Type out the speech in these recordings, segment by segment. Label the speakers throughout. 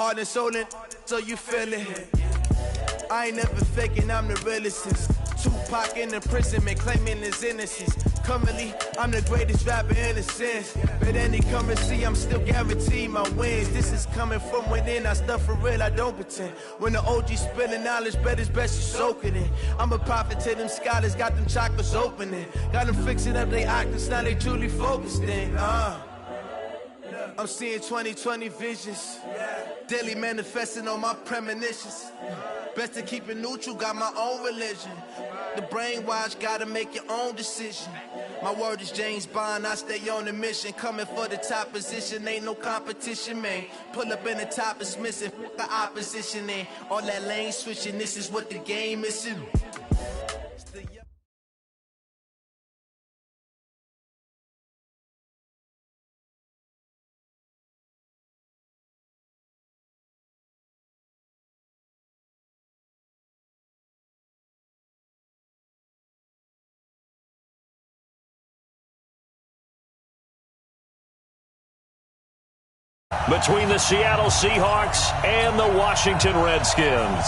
Speaker 1: heart and soul in, so you feel it. I ain't never faking, I'm the realest since Tupac in imprisonment, claiming his innocence. Currently, I'm the greatest rapper in a sense. But any currency, I'm still guaranteed my wins. This is coming from within, I stuff for real, I don't pretend. When the OG spilling knowledge, bet it's best you soak it in. I'm a prophet to them scholars, got them chakras opening. Got them fixing up they octaves, now they truly focused in. I'm seeing 2020 visions, daily manifesting on my premonitions. Best to keep it neutral, got my own religion. The brainwash, gotta make your own decision. My word is James Bond, I stay on the mission. Coming for the top position, ain't no competition, man. Pull up in the top, it's missing, the opposition, and all that lane switching, this is what the game is.
Speaker 2: Between the Seattle Seahawks and the Washington Redskins.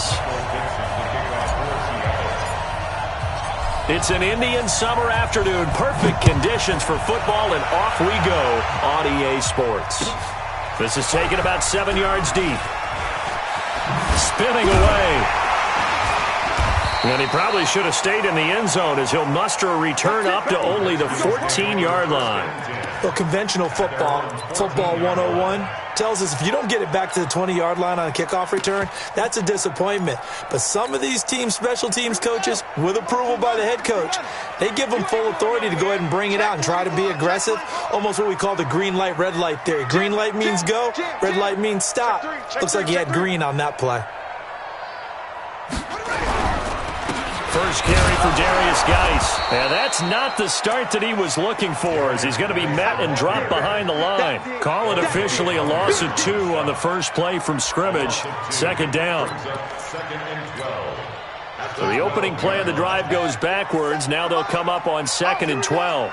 Speaker 2: It's an Indian summer afternoon. Perfect conditions for football, and off we go on EA Sports. This is taken about 7 yards deep. Spinning away. And he probably should have stayed in the end zone as he'll muster a return up to only the 14-yard line.
Speaker 3: Well, conventional football 101, tells us if you don't get it back to the 20-yard line on a kickoff return, that's a disappointment. But some of these special teams coaches, with approval by the head coach, they give them full authority to go ahead and bring it out and try to be aggressive, almost what we call the green light, red light theory. Green light means go, red light means stop. Looks like he had green on that play.
Speaker 2: First carry for Darius Geis. And that's not the start that he was looking for, as he's going to be met and dropped behind the line. Call it officially a loss of 2 on the first play from scrimmage. Second down. So the opening play of the drive goes backwards. Now they'll come up on 2nd and 12.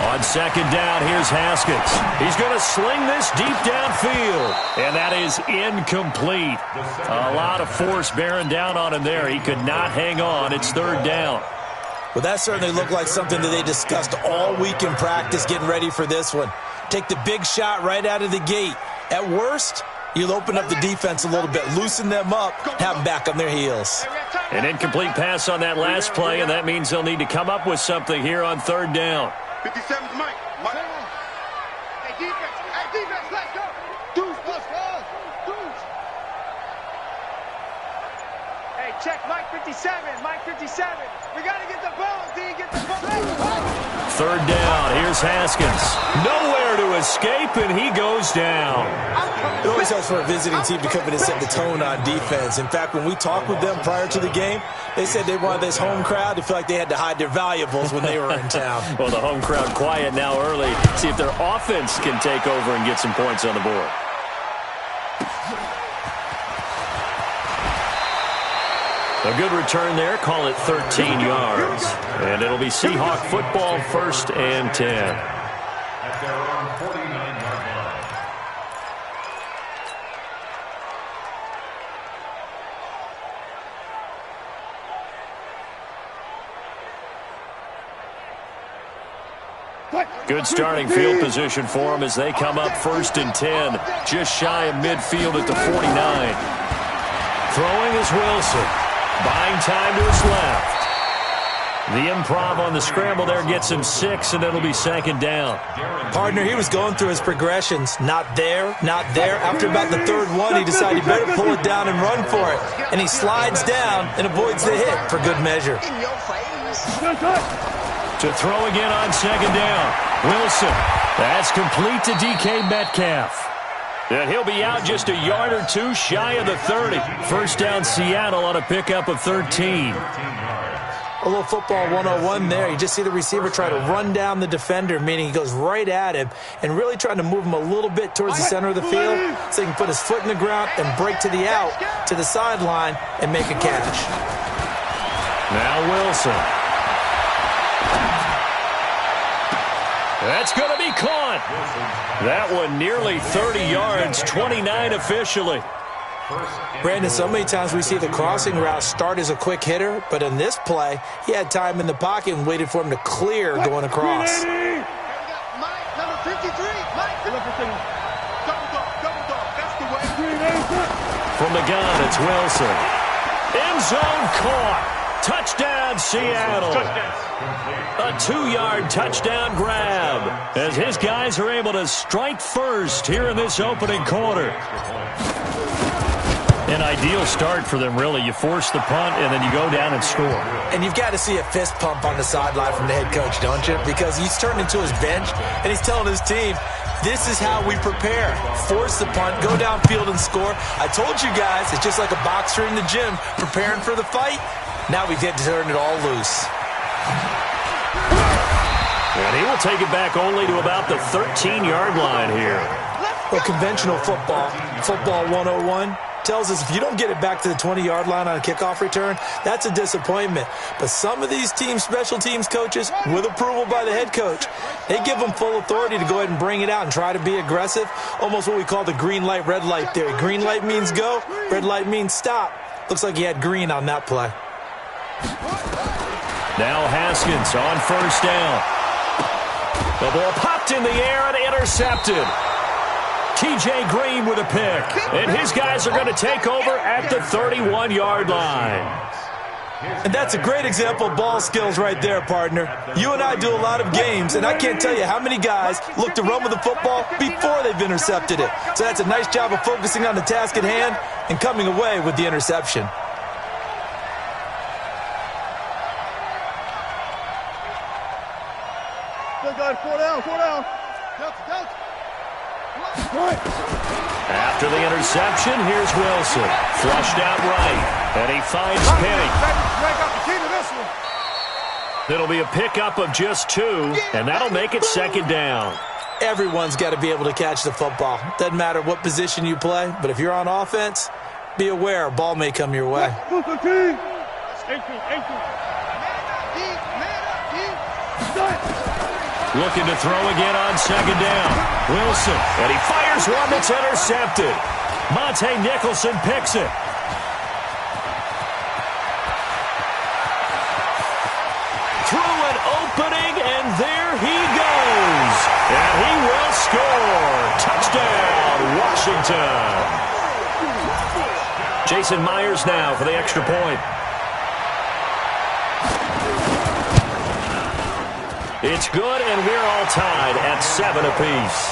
Speaker 2: On second down, here's Haskins. He's going to sling this deep downfield, and that is incomplete. A lot of force bearing down on him there. He could not hang on. It's third down.
Speaker 3: Well, that certainly looked like something that they discussed all week in practice, getting ready for this one. Take the big shot right out of the gate. At worst, you'll open up the defense a little bit, loosen them up, have them back on their heels.
Speaker 2: An incomplete pass on that last play, and that means they'll need to come up with something here on third down.
Speaker 4: 57's Mike. Hey, defense. Hey, defense, let's go. Deuce, let's go. Deuce. Hey, check Mike 57. Mike 57. We got to get the ball, D. Get the ball.
Speaker 2: Third down. Here's Haskins. Nowhere to escape, and he goes down.
Speaker 3: It always helps for a visiting team to come in and set the tone on defense. In fact, when we talked with them prior to the game, they said they wanted this home crowd to feel like they had to hide their valuables when they were in town.
Speaker 2: Well, the home crowd quiet now early. See if their offense can take over and get some points on the board. A good return there. Call it 13 yards. And it'll be Seahawk football, 1st and 10.
Speaker 5: At their own 49-yard line.
Speaker 2: Good starting field position for them as they come up 1st and 10. Just shy of midfield at the 49. Throwing is Wilson. Buying time to his left. The improv on the scramble there gets him 6, and it'll be 2nd down.
Speaker 3: Partner, he was going through his progressions. Not there, not there. After about the 3rd one, he decided he better pull it down and run for it. And he slides down and avoids the hit for good measure.
Speaker 2: To throw again on 2nd down. Wilson. That's complete to DK Metcalf. And he'll be out just a yard or 2 shy of the 30. First down Seattle on a pickup of 13.
Speaker 3: A little football 101 there. You just see the receiver try to run down the defender, meaning he goes right at him and really trying to move him a little bit towards the center of the field so he can put his foot in the ground and break to the out, to the sideline, and make a catch.
Speaker 2: Now Wilson. That's going to be caught. That one nearly 30 yards, 29 officially.
Speaker 3: Brandon, so many times we see the crossing route start as a quick hitter, but in this play, he had time in the pocket and waited for him to clear going across.
Speaker 4: Mike, number 53. Mike. Double dog. That's the way.
Speaker 2: From the gun, it's Wilson. End zone caught. Touchdown, Seattle. A 2-yard touchdown grab as his guys are able to strike first here in this opening quarter. An ideal start for them, really. You force the punt, and then you go down and score.
Speaker 3: And you've got to see a fist pump on the sideline from the head coach, don't you? Because he's turned into his bench, and he's telling his team, this is how we prepare. Force the punt, go downfield and score. I told you guys, it's just like a boxer in the gym preparing for the fight. Now we get to turn it all loose.
Speaker 2: And he will take it back only to about the 13-yard line here.
Speaker 3: Well, conventional football 101, tells us if you don't get it back to the 20-yard line on a kickoff return, that's a disappointment. But some of these special teams coaches, with approval by the head coach, they give them full authority to go ahead and bring it out and try to be aggressive, almost what we call the green light, red light theory. Green light means go, red light means stop. Looks like he had green on that play.
Speaker 2: Now Haskins on first down. The ball popped in the air and intercepted. TJ Green with a pick. And his guys are going to take over at the 31-yard line.
Speaker 3: And that's a great example of ball skills right there, partner. You and I do a lot of games, and I can't tell you how many guys look to run with the football before they've intercepted it. So that's a nice job of focusing on the task at hand and coming away with the interception.
Speaker 4: Four down.
Speaker 2: After the interception, here's Wilson. Flushed out right, and he finds Penny. It'll be a pickup of just 2, and that'll make it second down.
Speaker 3: Everyone's got to be able to catch the football. Doesn't matter what position you play, but if you're on offense, be aware a ball may come your way.
Speaker 2: Looking to throw again on second down. Wilson, and he fires one that's intercepted. Monte Nicholson picks it. Through an opening, and there he goes. And he will score. Touchdown, Washington. Jason Myers now for the extra point. It's good, and we're all tied at 7 apiece.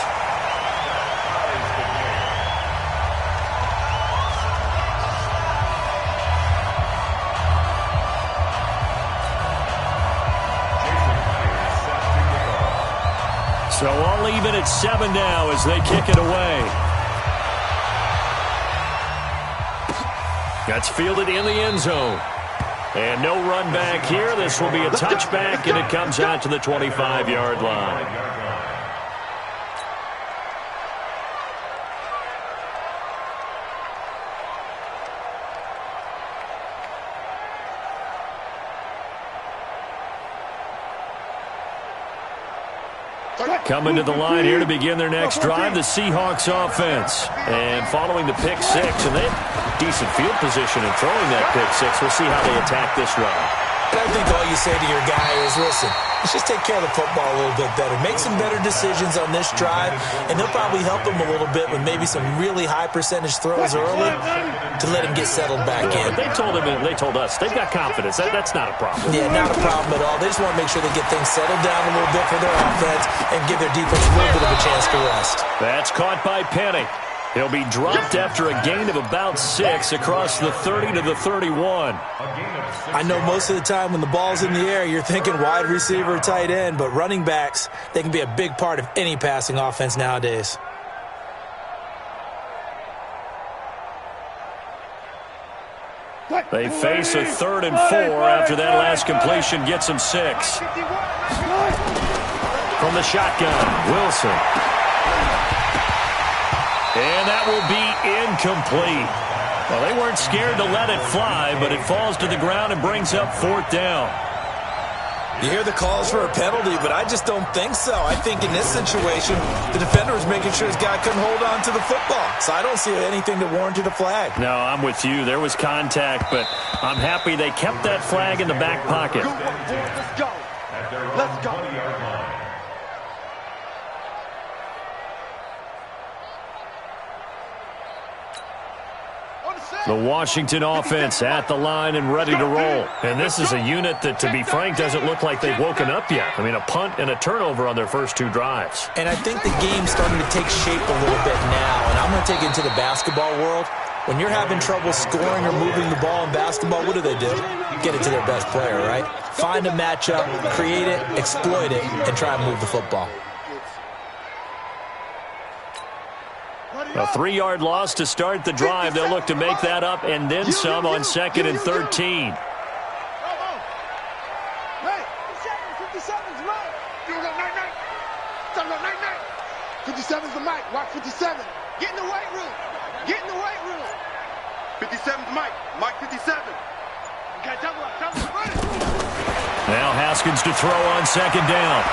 Speaker 2: So all even at 7 now as they kick it away. That's fielded in the end zone. And no run back here. This will be a touchback, and it comes out to the 25-yard line. Coming to the line here to begin their next drive, the Seahawks offense. And following the pick 6, and they have decent field position in throwing that pick 6. We'll see how they attack this drive.
Speaker 3: I think all you say to your guy is, listen, let's just take care of the football a little bit better. Make some better decisions on this drive, and they'll probably help him a little bit with maybe some really high percentage throws early to let him get settled back in.
Speaker 2: They told us, they've got confidence. That's not a problem.
Speaker 3: Yeah, not a problem at all. They just want to make sure they get things settled down a little bit for their offense and give their defense a little bit of a chance to rest.
Speaker 2: That's caught by Penny. He'll be dropped after a gain of about 6 across the 30 to the 31.
Speaker 3: I know most of the time when the ball's in the air, you're thinking wide receiver, tight end, but running backs, they can be a big part of any passing offense nowadays.
Speaker 2: They face a 3rd and 4 after that last completion gets them 6. From the shotgun, Wilson. And that will be incomplete. Well, they weren't scared to let it fly, but it falls to the ground and brings up 4th down.
Speaker 3: You hear the calls for a penalty, but I just don't think so. I think in this situation, the defender was making sure his guy couldn't hold on to the football. So I don't see anything that warranted a flag.
Speaker 2: No, I'm with you. There was contact, but I'm happy they kept that flag in the back pocket.
Speaker 4: Let's go. Let's go.
Speaker 2: The Washington offense at the line and ready to roll. And this is a unit that, to be frank, doesn't look like they've woken up yet. I mean, a punt and a turnover on their first 2 drives.
Speaker 3: And I think the game's starting to take shape a little bit now. And I'm going to take it into the basketball world. When you're having trouble scoring or moving the ball in basketball, what do? Get it to their best player, right? Find a matchup, create it, exploit it, and try and move the football.
Speaker 2: A 3-yard loss to start the drive. They'll look to make that up and then some on 2nd and 13.
Speaker 4: 57's the mic. Watch 57. Get in the weight room. Get in the weight room. 57's Mike. Mike 57. Okay, double up. Run it.
Speaker 2: Now Haskins to throw on 2nd down.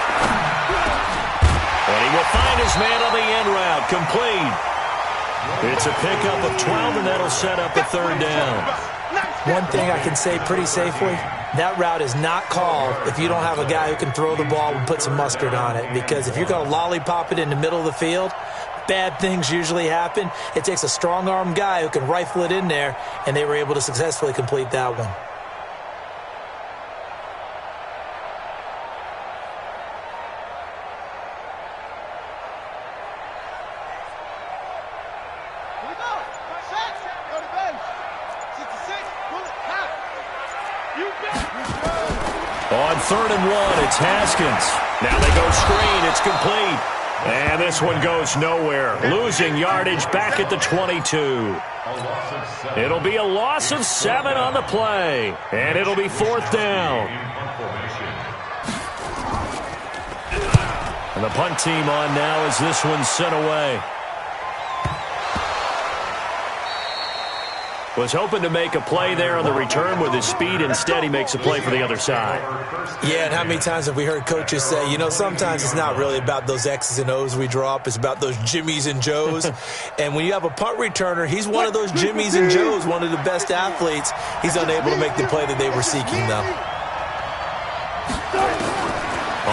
Speaker 2: And he will find his man on the end route. Complete. It's a pickup of 12, and that'll set up a 3rd down.
Speaker 3: One thing I can say pretty safely, that route is not called if you don't have a guy who can throw the ball and put some mustard on it. Because if you're going to lollipop it in the middle of the field, bad things usually happen. It takes a strong-arm guy who can rifle it in there, and they were able to successfully complete that one.
Speaker 2: On 3rd and 1, it's Haskins. Now they go screen. It's complete. And this one goes nowhere. Losing yardage back at the 22. It'll be a loss of 7 on the play. And it'll be 4th down. And the punt team on now as this one's sent away. Was hoping to make a play there on the return with his speed. Instead, he makes a play for the other side.
Speaker 3: Yeah, and how many times have we heard coaches say, you know, sometimes it's not really about those X's and O's we draw up. It's about those Jimmies and Joes. And when you have a punt returner, he's one of those Jimmies and Joes, one of the best athletes. He's unable to make the play that they were seeking, though.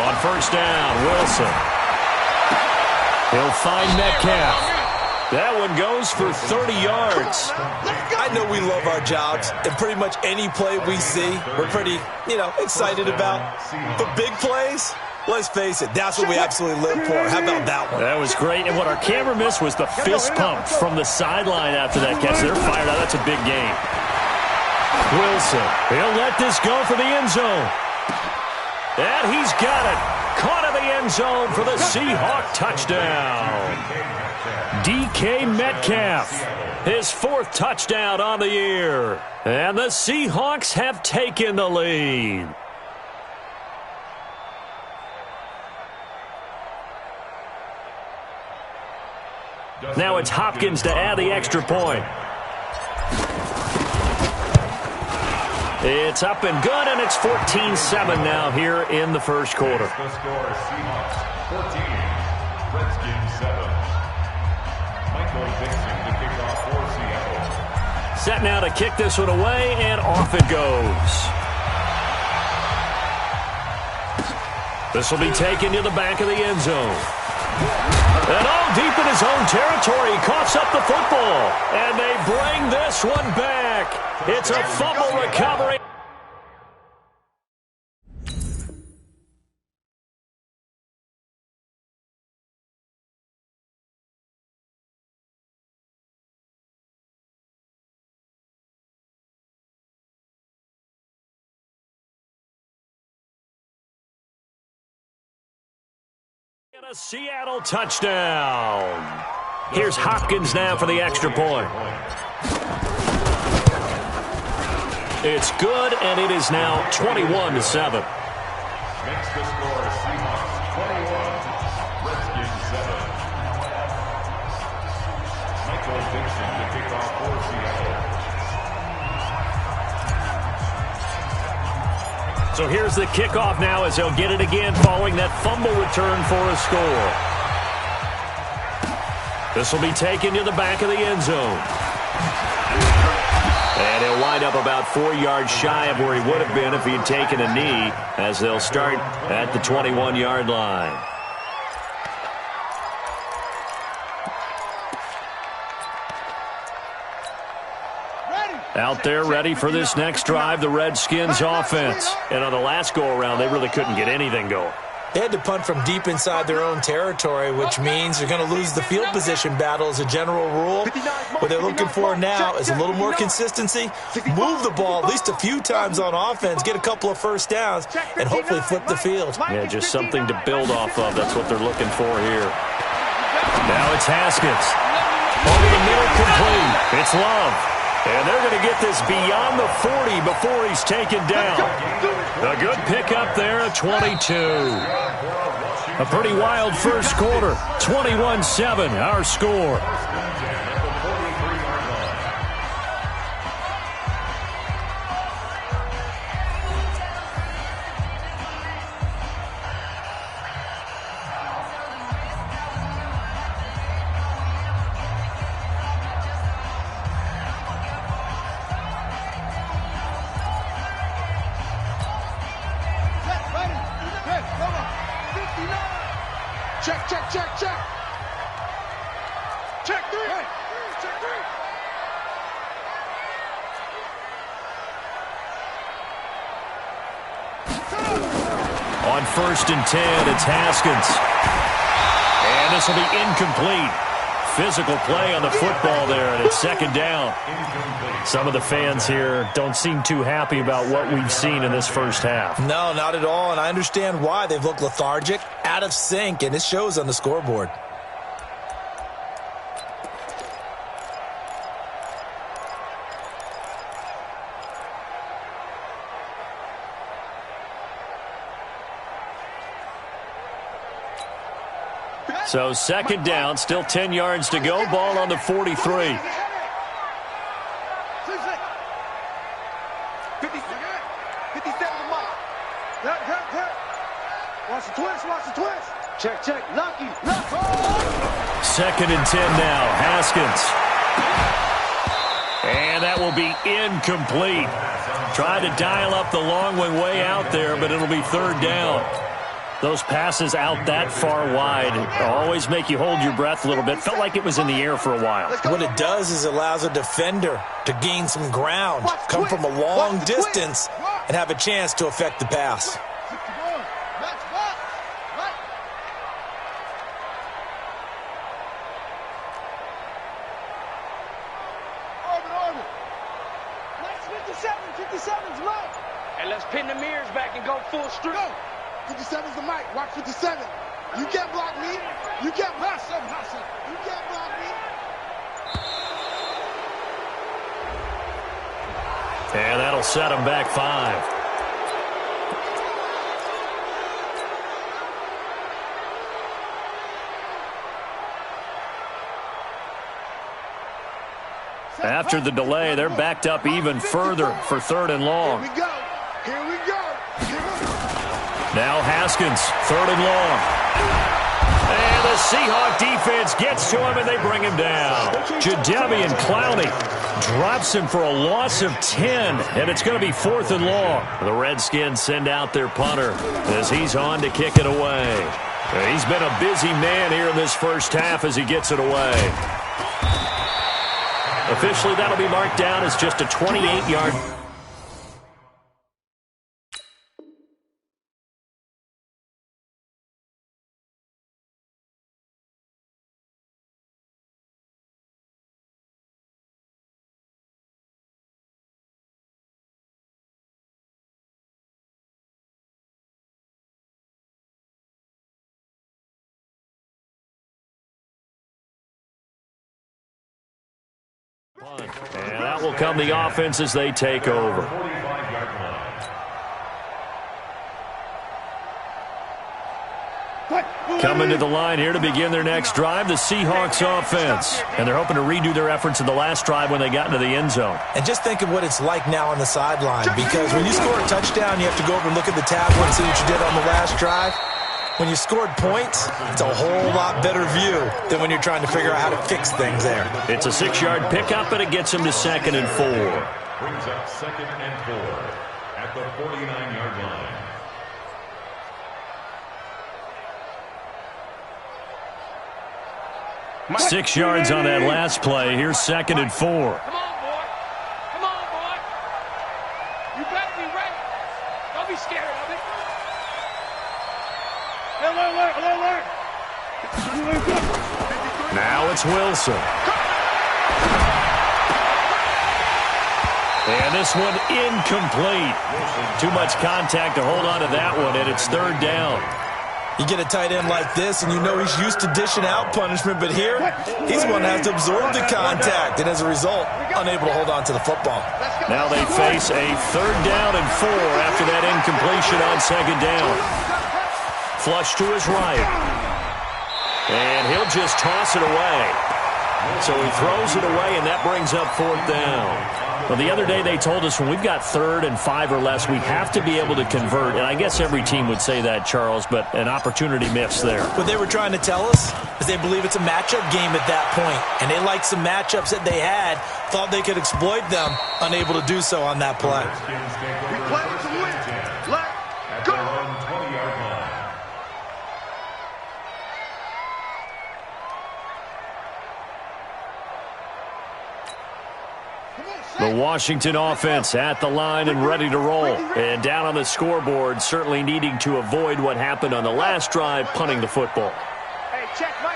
Speaker 2: On 1st down, Wilson. He'll find Metcalf. That one goes for 30 yards.
Speaker 3: I know we love our jobs, and pretty much any play we see, we're pretty, excited about. But big plays, let's face it, that's what we absolutely live for. How about that one?
Speaker 2: That was great, and what our camera missed was the fist pump from the sideline after that catch. They're fired out. That's a big game. Wilson, he'll let this go for the end zone. And he's got it. Caught in the end zone for the Seahawk touchdown. DK Metcalf, his 4th touchdown on the year. And the Seahawks have taken the lead. Now it's Hopkins to add the extra point. It's up and good, and it's 14-7 now here in the first quarter.
Speaker 5: The score is Seahawks 14, Redskins 7. Michael Dixon to kick off for Seattle.
Speaker 2: Set now to kick this one away, and off it goes. This will be taken to the back of the end zone. And deep in his own territory, he coughs up the football. And they bring this one back. It's a fumble recovery. And a Seattle touchdown. Here's Hopkins now for the extra point. It's good, and it is now 21-7.
Speaker 5: Makes the score Seahawks 21, Redskins 7. Michael Dixon to kick off for Seattle.
Speaker 2: So here's the kickoff now as they'll get it again following that fumble return for a score. This will be taken to the back of the end zone. And he'll wind up about 4 yards shy of where he would have been if he had taken a knee, as they'll start at the 21-yard line. Out there ready for this next drive, the Redskins offense. And on the last go-around, they really couldn't get anything going.
Speaker 3: They had to punt from deep inside their own territory, which means they're going to lose the field position battle as a general rule. What they're looking for now is a little more consistency, move the ball at least a few times on offense, get a couple of first downs, and hopefully flip the field.
Speaker 2: Yeah, just something to build off of. That's what they're looking for here. Now it's Haskins. Over the middle, complete. It's Love. And they're going to get this beyond the 40 before he's taken down. A good pickup there at 22. A pretty wild first quarter. 21-7, our score.
Speaker 4: Check, check, check, check. Check three. Hey. Check three.
Speaker 2: On 1st and 10, it's Haskins. And this will be incomplete. Physical play on the football there, and it's 2nd down. Some of the fans here don't seem too happy about what we've seen in this first half.
Speaker 3: No, not at all, and I understand why. They've looked lethargic, out of sync, and it shows on the scoreboard.
Speaker 2: So 2nd down, still 10 yards to go. Ball on the 43.
Speaker 4: 57 to Mike. Watch the twist, watch the twist. Check, check, lucky, lucky.
Speaker 2: 2nd and 10 now, Haskins. And that will be incomplete. Tried to dial up the long way out there, but it'll be 3rd down. Those passes out that far wide always make you hold your breath a little bit. Felt like it was in the air for a while.
Speaker 3: What it does is it allows a defender to gain some ground, come from a long distance, and have a chance to affect the pass.
Speaker 4: Orbit. Nice 57's right.
Speaker 6: And let's pin the mirrors back and go full strip.
Speaker 4: 57's the mic. Watch 57. You can't block me. You can't block something. You can't block me.
Speaker 2: And that'll set him back 5. After the delay, they're backed up even further for 3rd and long.
Speaker 4: Here we go. Here we go.
Speaker 2: Now Haskins, 3rd and long. And the Seahawk defense gets to him, and they bring him down. Jadeveon Clowney drops him for a loss of 10, and it's going to be 4th and long. The Redskins send out their punter as he's on to kick it away. He's been a busy man here in this first half as he gets it away. Officially, that'll be marked down as just a 28-yard. And that will come the offense as they take over. Coming to the line here to begin their next drive, the Seahawks offense. And they're hoping to redo their efforts in the last drive when they got into the end zone.
Speaker 3: And just think of what it's like now on the sideline, because when you score a touchdown, you have to go over and look at the tablet and see what you did on the last drive. When you scored points, it's a whole lot better view than when you're trying to figure out how to fix things there.
Speaker 2: It's a 6-yard pickup, and it gets them to 2nd and 4.
Speaker 5: Brings up 2nd and 4 at the 49-yard line.
Speaker 2: 6 yards on that last play. Here's 2nd and 4.
Speaker 6: Come on, boy. Come on, boy. You better be ready. Don't be scared of it. Alert.
Speaker 2: Now it's Wilson. And this one incomplete. Too much contact to hold on to that one, and it's 3rd down.
Speaker 3: You get a tight end like this, and you know he's used to dishing out punishment, but here, he's one that has to absorb the contact, and as a result, unable to hold on to the football.
Speaker 2: Now they face a 3rd down and 4 after that incompletion on 2nd down. Flush to his right. And he'll just toss it away. So he throws it away, and that brings up 4th down. Well, the other day they told us when we've got 3rd and 5 or less, we have to be able to convert. And I guess every team would say that, Charles, but an opportunity missed there.
Speaker 3: What they were trying to tell us is they believe it's a matchup game at that point. And they liked some matchups that they had, thought they could exploit them, unable to do so on that play.
Speaker 4: We play to win. Let's go.
Speaker 5: 20-yard line.
Speaker 2: The Washington offense at the line and ready to roll. And down on the scoreboard, certainly needing to avoid what happened on the last drive, punting the football.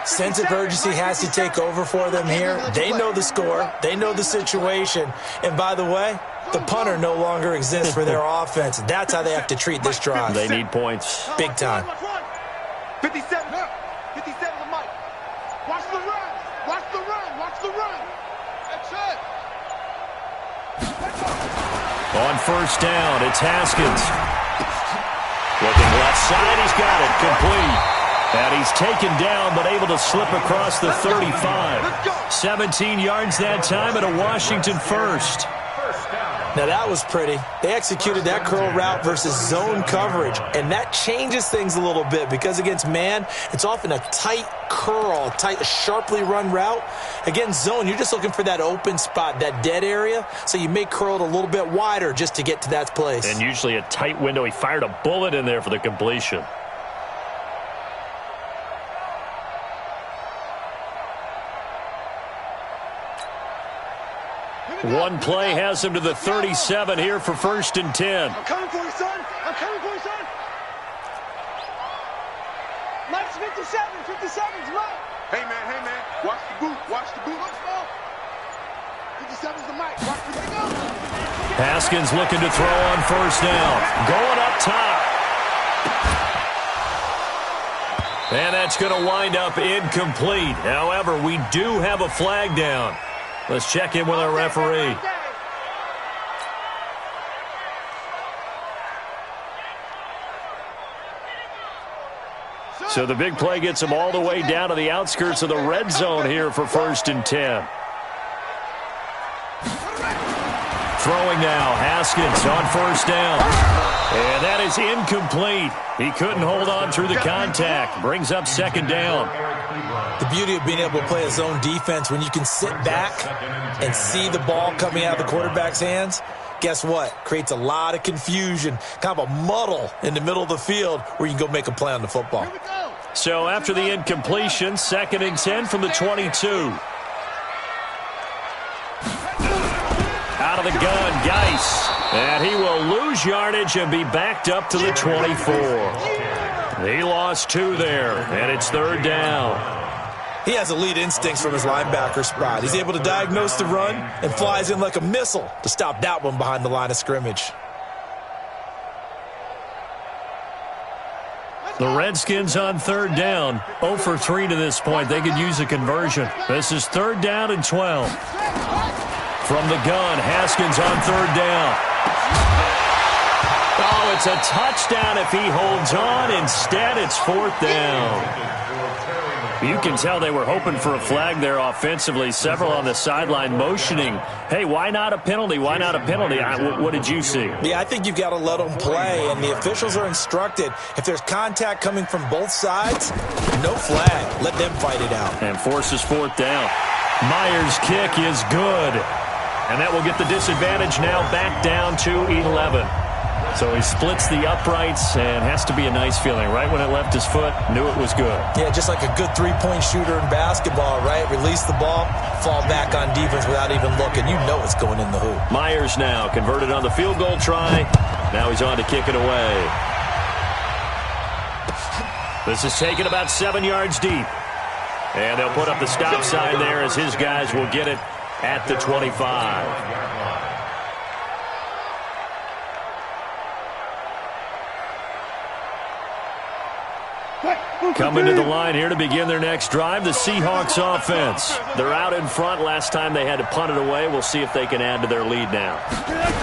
Speaker 3: Sense of urgency has to take over for them here. They know the score. They know the situation. And by the way, the punter no longer exists for their offense. That's how they have to treat this drive.
Speaker 2: They need points.
Speaker 3: Big time.
Speaker 4: 57 the mic. Watch the run. Watch the run. Watch the run. That's it.
Speaker 2: On 1st down, it's Haskins. Looking left side, he's got it, complete. And he's taken down, but able to slip across the 35. 17 yards that time, and a Washington 1st.
Speaker 3: Now that was pretty. They executed that curl route versus zone coverage, and that changes things a little bit because against man, it's often a tight curl, tight, sharply run route. Against zone, you're just looking for that open spot, that dead area, so you may curl it a little bit wider just to get to that place.
Speaker 2: And usually a tight window. He fired a bullet in there for the completion. One play has him to the 37 here for 1st and 10.
Speaker 4: I'm coming for you, son. I'm coming for you, son. Mike's 57. 57's Mike. Hey, man. Watch the boot. Watch the boot. Let's go. 57's the Mike. Watch the boot.
Speaker 2: Haskins looking to throw on 1st down. Going up top. And that's going to wind up incomplete. However, we do have a flag down. Let's check in with our referee. So the big play gets him all the way down to the outskirts of the red zone here for 1st and 10. Throwing now, Haskins on 1st down. And that is incomplete. He couldn't hold on through the contact. Brings up 2nd down.
Speaker 3: The beauty of being able to play a zone defense when you can sit back and see the ball coming out of the quarterback's hands, guess what? Creates a lot of confusion, kind of a muddle in the middle of the field where you can go make a play on the football.
Speaker 2: So after the incompletion, 2nd and 10 from the 22. Out of the gun, Geis. And he will lose yardage and be backed up to the 24. He lost 2 there, and it's 3rd down.
Speaker 3: He has elite instincts from his linebacker spot. He's able to diagnose the run and flies in like a missile to stop that one behind the line of scrimmage.
Speaker 2: The Redskins on 3rd down. 0 for 3 to this point. They could use a conversion. This is 3rd down and 12. From the gun, Haskins on 3rd down. Oh, it's a touchdown if he holds on. Instead, it's 4th down. You can tell they were hoping for a flag there offensively. Several on the sideline motioning, hey, why not a penalty? Why not a penalty? What did you see?
Speaker 3: Yeah, I think you've got to let them play, and the officials are instructed, if there's contact coming from both sides, no flag. Let them fight it out.
Speaker 2: And forces 4th down. Myers' kick is good. And that will get the disadvantage now back down to 11. So he splits the uprights and has to be a nice feeling. Right when it left his foot, knew it was good.
Speaker 3: Yeah, just like a good three-point shooter in basketball, right? Release the ball, fall back on defense without even looking. You know it's going in the hoop.
Speaker 2: Myers now converted on the field goal try. Now he's on to kick it away. This is taken about 7 yards deep. And they'll put up the stop sign there as his guys will get it at the 25. Coming to the line here to begin their next drive, the Seahawks offense. They're out in front. Last time they had to punt it away. We'll see if they can add to their lead now.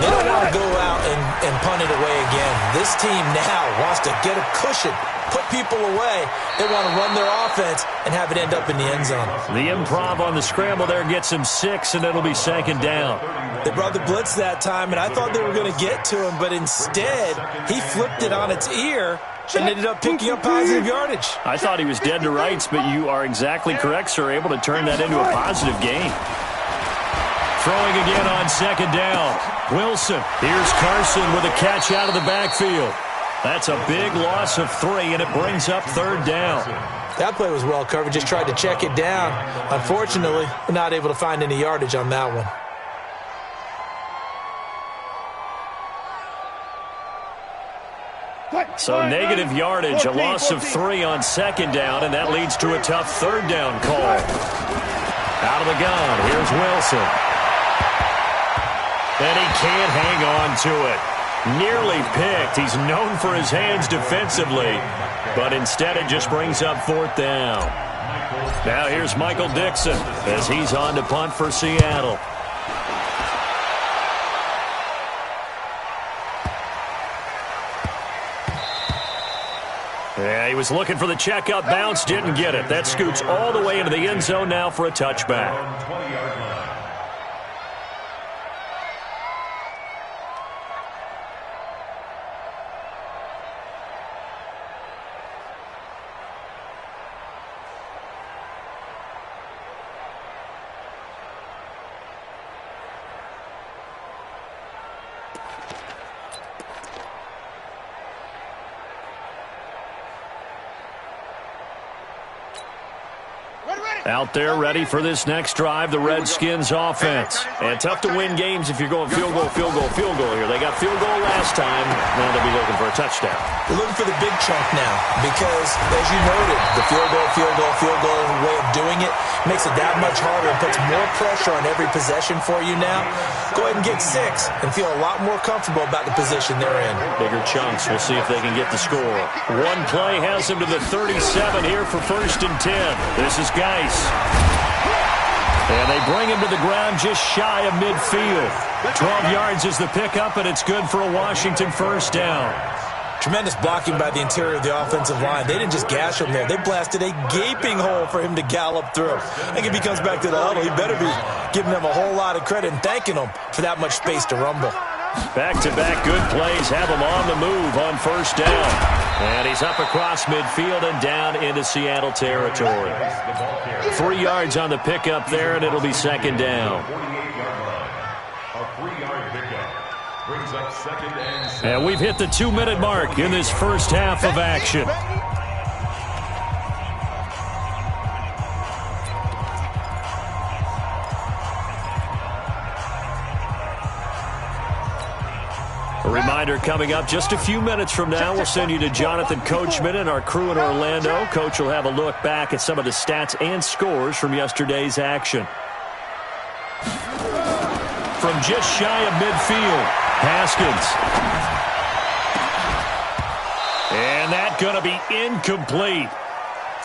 Speaker 3: They don't want to go out and punt it away again. This team now wants to get a cushion, put people away. They want to run their offense and have it end up in the end zone.
Speaker 2: The improv on the scramble there gets him 6, and it'll be 2nd down.
Speaker 3: They brought the blitz that time, and I thought they were going to get to him, but instead he flipped it on its ear and ended up picking up positive yardage.
Speaker 2: I thought he was dead to rights, but you are exactly correct, sir. Able to turn that into a positive gain. Throwing again on 2nd down. Wilson. Here's Carson with a catch out of the backfield. That's a big loss of 3, and it brings up 3rd down.
Speaker 3: That play was well covered. Just tried to check it down. Unfortunately, we're not able to find any yardage on that one.
Speaker 2: So negative yardage, a loss of 3 on 2nd down, and that leads to a tough 3rd down call. Out of the gun, here's Wilson. And he can't hang on to it. Nearly picked. He's known for his hands defensively, but instead it just brings up 4th down. Now here's Michael Dixon as he's on to punt for Seattle. Yeah, he was looking for the checkup bounce, didn't get it. That scoots all the way into the end zone now for a touchback. Out there ready for this next drive, the Redskins offense. And tough to win games if you're going field goal here. They got field goal last time. Now they'll be looking for a touchdown.
Speaker 3: They're looking for the big chunk now because, as you noted, the field goal way of doing it makes it that much harder and puts more pressure on every possession for you now. Go ahead and get 6 and feel a lot more comfortable about the position they're in.
Speaker 2: Bigger chunks. We'll see if they can get the score. One play has them to the 37 here for 1st and 10. This is Geis. And they bring him to the ground just shy of midfield. 12 yards is the pickup, and it's good for a Washington 1st down.
Speaker 3: Tremendous blocking by the interior of the offensive line. They didn't just gash him there. They blasted a gaping hole for him to gallop through. I think if he comes back to the huddle, he better be giving them a whole lot of credit and thanking them for that much space to rumble.
Speaker 2: Back-to-back good plays have him on the move on 1st down. And he's up across midfield and down into Seattle territory. 3 yards on the pickup there, and it'll be 2nd down.
Speaker 5: A 3-yard pickup brings up 2nd and 7.
Speaker 2: And we've hit the 2-minute mark in this first half of action. A reminder coming up just a few minutes from now, we'll send you to Jonathan Coachman and our crew in Orlando. Coach will have a look back at some of the stats and scores from yesterday's action. From just shy of midfield, Haskins. And that's going to be incomplete.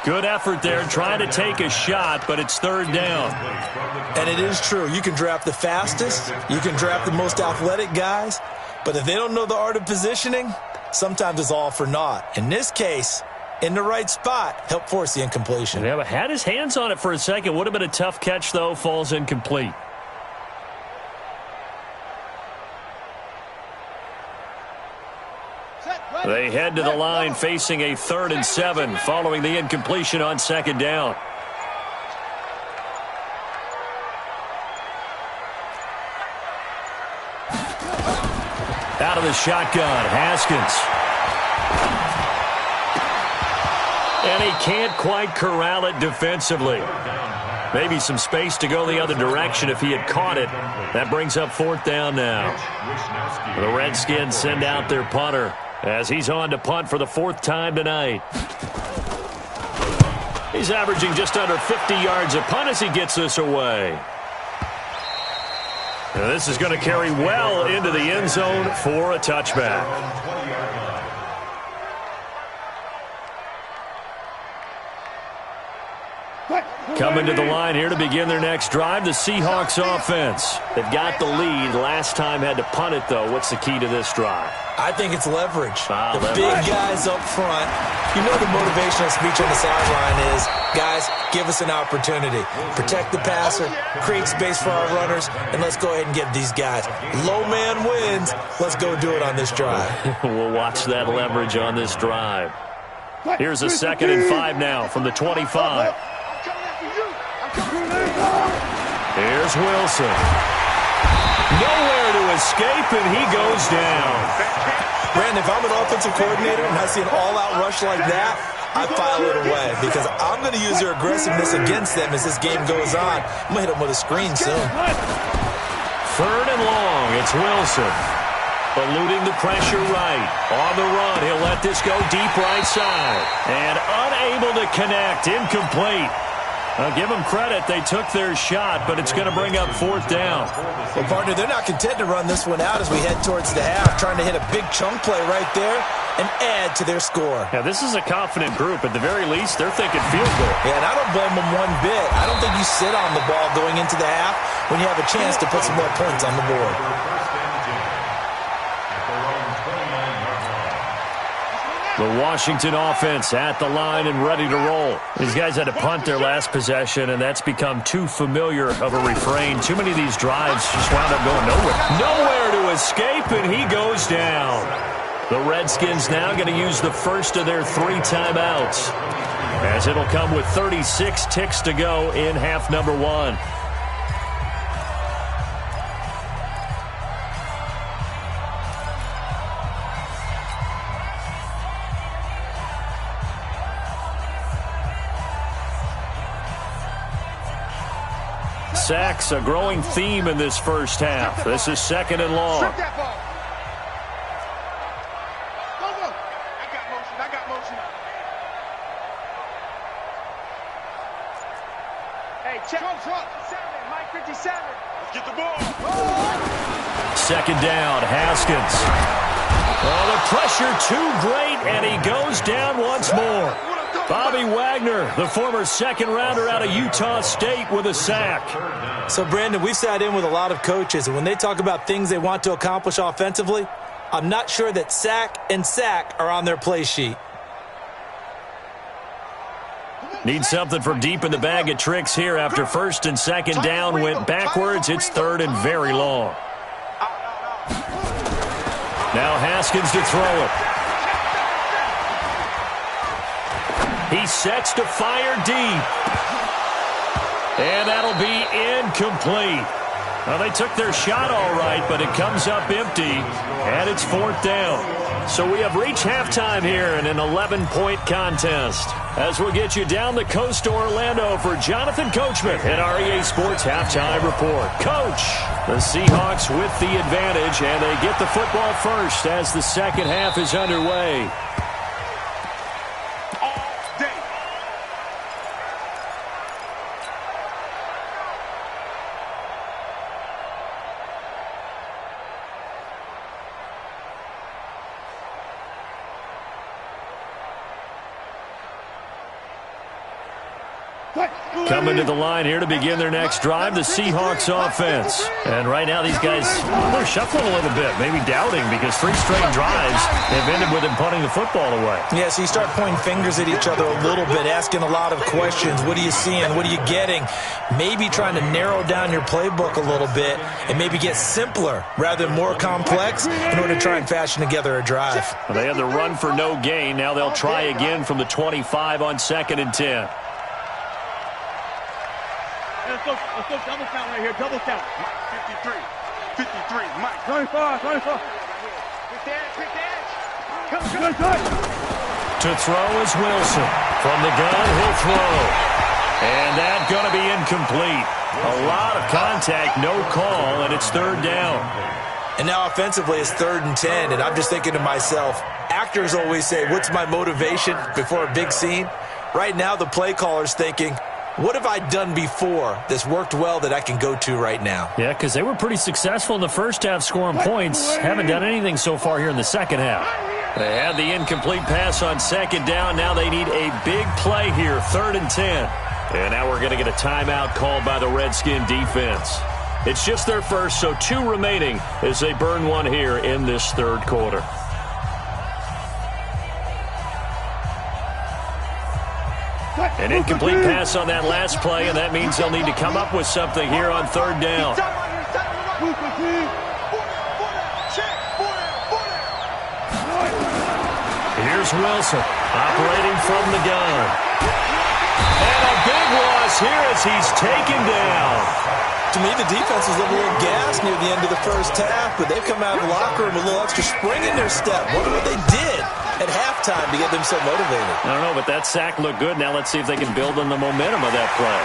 Speaker 2: Good effort there, trying to take a shot, but it's 3rd down.
Speaker 3: And it is true. You can draft the fastest. You can draft the most athletic guys. But if they don't know the art of positioning, sometimes it's all for naught. In this case, in the right spot, help force the incompletion.
Speaker 2: Yeah, but had his hands on it for a second. Would have been a tough catch, though. Falls incomplete. They head to the line facing a 3rd and 7 following the incompletion on 2nd down. Out of the shotgun, Haskins. And he can't quite corral it defensively. Maybe some space to go the other direction if he had caught it. That brings up 4th down now. The Redskins send out their punter as he's on to punt for the 4th time tonight. He's averaging just under 50 yards a punt as he gets this away. Now this is going to carry well into the end zone for a touchback. Coming to the line here to begin their next drive, the Seahawks offense. They've got the lead. Last time had to punt it, though. What's the key to this drive?
Speaker 3: I think it's leverage.
Speaker 2: Leverage.
Speaker 3: Big guys up front. You know the motivational speech on the sideline is, guys, give us an opportunity. Protect the passer, create space for our runners, and let's go ahead and get these guys. Low man wins. Let's go do it on this drive.
Speaker 2: We'll watch that leverage on this drive. Here's a 2nd and 5 now from the 25. Here's Wilson. Nowhere to escape, and he goes down.
Speaker 3: Brandon, if I'm an offensive coordinator and I see an all-out rush like that, I file it away because I'm going to use their aggressiveness against them as this game goes on. I'm going to hit them with a screen soon.
Speaker 2: 3rd and long. It's Wilson. Eluding the pressure right. On the run, he'll let this go deep right side. And unable to connect. Incomplete. I'll give them credit. They took their shot, but it's going to bring up 4th down.
Speaker 3: Well, partner, they're not content to run this one out as we head towards the half, trying to hit a big chunk play right there and add to their score.
Speaker 2: Yeah, this is a confident group. At the very least, they're thinking field goal.
Speaker 3: Yeah, and I don't blame them one bit. I don't think you sit on the ball going into the half when you have a chance to put some more points on the board.
Speaker 2: The Washington offense at the line and ready to roll. These guys had to punt their last possession, and that's become too familiar of a refrain. Too many of these drives just wound up going nowhere. Nowhere to escape, and he goes down. The Redskins now going to use the first of their 3 timeouts, as it'll come with 36 ticks to go in half number 1. Sacks, a growing theme in this first half. This is 2nd and long.
Speaker 4: I got motion.
Speaker 6: Hey, check. Mike 57.
Speaker 4: Let's get the ball.
Speaker 2: 2nd down, Haskins. Oh, the pressure too great, and he goes down once more. Bobby Wagner, the former 2nd-rounder out of Utah State, with a sack.
Speaker 3: So, Brandon, we've sat in with a lot of coaches, and when they talk about things they want to accomplish offensively, I'm not sure that sack and sack are on their play sheet.
Speaker 2: Need something from deep in the bag of tricks here after 1st and 2nd down went backwards. It's 3rd and very long. Now Haskins to throw it. He sets to fire deep. And that'll be incomplete. Well, they took their shot all right, but it comes up empty, and it's 4th down. So we have reached halftime here in an 11-point contest. As we'll get you down the coast to Orlando for Jonathan Coachman at our EA Sports Halftime Report. Coach, the Seahawks with the advantage, and they get the football first as the second half is underway. Coming to the line here to begin their next drive, the Seahawks offense. And right now these guys, they're shuffling a little bit, maybe doubting, because 3 straight drives have ended with them punting the football away.
Speaker 3: Yeah, so you start pointing fingers at each other a little bit, asking a lot of questions. What are you seeing? What are you getting? Maybe trying to narrow down your playbook a little bit and maybe get simpler rather than more complex in order to try and fashion together a drive.
Speaker 2: Well, they had the run for no gain. Now they'll try again from the 25 on 2nd and 10.
Speaker 6: Let's go double count right here, double count.
Speaker 4: 53, Mike.
Speaker 6: 24. Quick edge. Come.
Speaker 2: To throw is Wilson. From the gun, he'll throw. And that's going to be incomplete. A lot of contact, no call, and it's 3rd down.
Speaker 3: And now offensively it's 3rd and 10, and I'm just thinking to myself, actors always say, what's my motivation before a big scene? Right now the play caller's thinking, what have I done before that's worked well that I can go to right now?
Speaker 2: Yeah, because they were pretty successful in the first half scoring points. Haven't done anything so far here in the second half. They had the incomplete pass on 2nd down. Now they need a big play here, 3rd and 10. And now we're going to get a timeout called by the Redskin defense. It's just their first, so 2 remaining as they burn one here in this 3rd quarter. An incomplete pass on that last play, and that means they'll need to come up with something here on 3rd down. Here's Wilson, operating from the gun. And a big loss here as he's taken down.
Speaker 3: To me, the defense was a little gassed near the end of the first half, but they've come out of the locker room with a little extra spring in their step. Wonder what they did at halftime to get them so motivated.
Speaker 2: I don't know, but that sack looked good. Now let's see if they can build on the momentum of that play.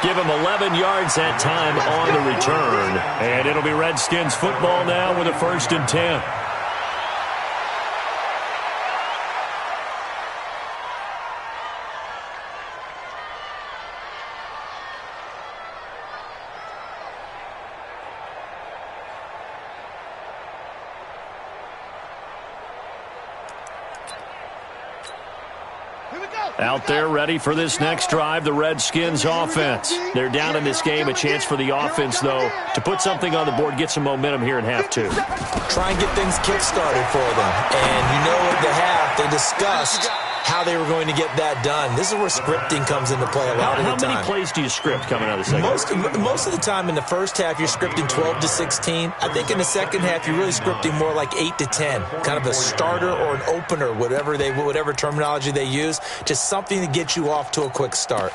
Speaker 2: Give him 11 yards that time on the return. And it'll be Redskins football now with a 1st and 10. Out there ready for this next drive, the Redskins offense. They're down in this game. A chance for the offense, though, to put something on the board, get some momentum here in half 2.
Speaker 3: Try and get things kick-started for them. And you know at the half, they discussed how they were going to get that done. This is where scripting comes into play a lot of the time.
Speaker 2: How many plays do you script coming out of the second half?
Speaker 3: Most of the time in the first half, you're scripting 12 to 16. I think in the second half, you're really scripting more like 8 to 10. Kind of a starter or an opener, whatever terminology they use. Just something to get you off to a quick start.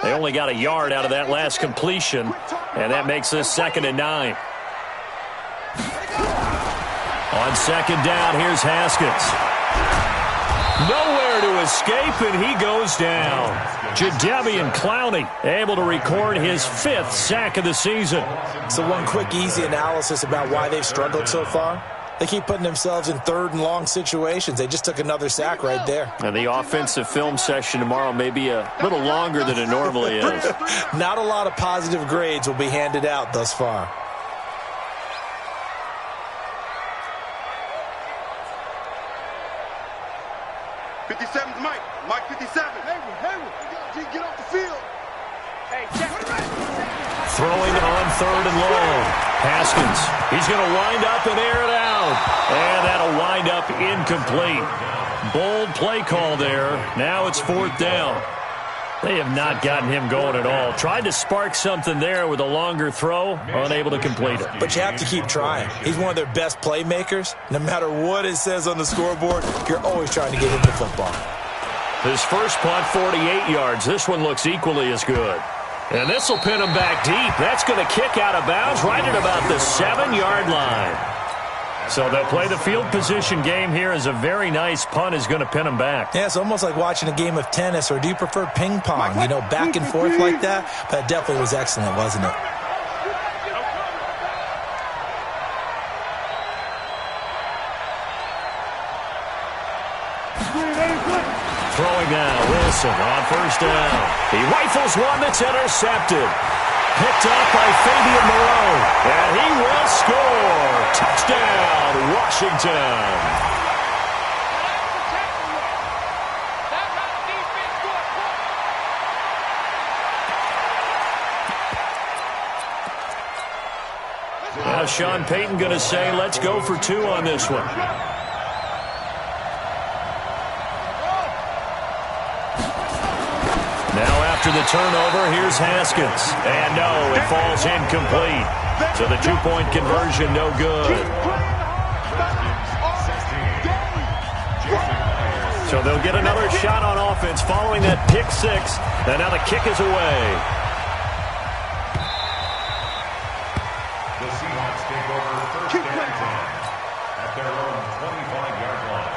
Speaker 2: They only got a yard out of that last completion, and that makes this 2nd and 9. On 2nd down, here's Haskins. Nowhere to escape, and he goes down. Jadeveon Clowney able to record his 5th sack of the season.
Speaker 3: So one quick, easy analysis about why they've struggled so far. They keep putting themselves in 3rd and long situations. They just took another sack right there.
Speaker 2: And the offensive film session tomorrow may be a little longer than it normally is.
Speaker 3: Not a lot of positive grades will be handed out thus far.
Speaker 4: Mike 57. Hayward, get off the field. Hey, check.
Speaker 2: Throwing on 3rd and long. Haskins, he's going to wind up and air it out. And that'll wind up incomplete. Bold play call there. Now it's 4th down. They have not gotten him going at all. Tried to spark something there with a longer throw, unable to complete it.
Speaker 3: But you have to keep trying. He's one of their best playmakers. No matter what it says on the scoreboard, you're always trying to get him the football.
Speaker 2: His first punt, 48 yards. This one looks equally as good. And this will pin him back deep. That's going to kick out of bounds right at about the 7-yard line. So they'll play the field position game here as a very nice punt is going to pin him back.
Speaker 3: Yeah, it's almost like watching a game of tennis, or do you prefer ping pong? You know, back and forth like that? But it definitely was excellent, wasn't it?
Speaker 2: Throwing now, Wilson on 1st down. He rifles one that's intercepted. picked up by Fabian Moreau. And he will score. Touchdown, Washington. Now Sean Payton going to say, let's go for 2 on this one. Now after the turnover, here's Haskins. And no, it falls incomplete. So the 2-point conversion, no good. So they'll get another shot on offense following that pick 6. And now the kick is away.
Speaker 5: The Seahawks take over first and 10 at their own 25-yard line.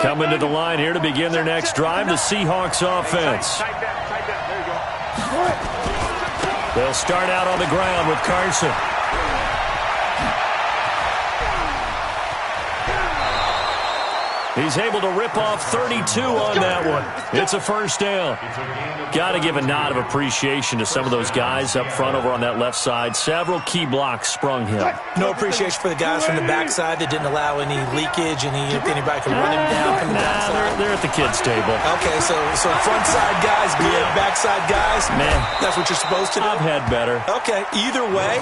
Speaker 2: Coming to the line here to begin their next drive, the Seahawks offense. They'll start out on the ground with Carson. He's able to rip off 32 on that one. It's a first down. Got to give a nod of appreciation to some of those guys up front over on that left side. Several key blocks sprung him.
Speaker 3: No appreciation for the guys from the backside that didn't allow any leakage, and anybody could run him down from the backside.
Speaker 2: They're at the kids' table.
Speaker 3: Okay, so front side guys good, backside guys,
Speaker 2: man,
Speaker 3: that's what you're supposed to do?
Speaker 2: I've had better.
Speaker 3: Okay, either way,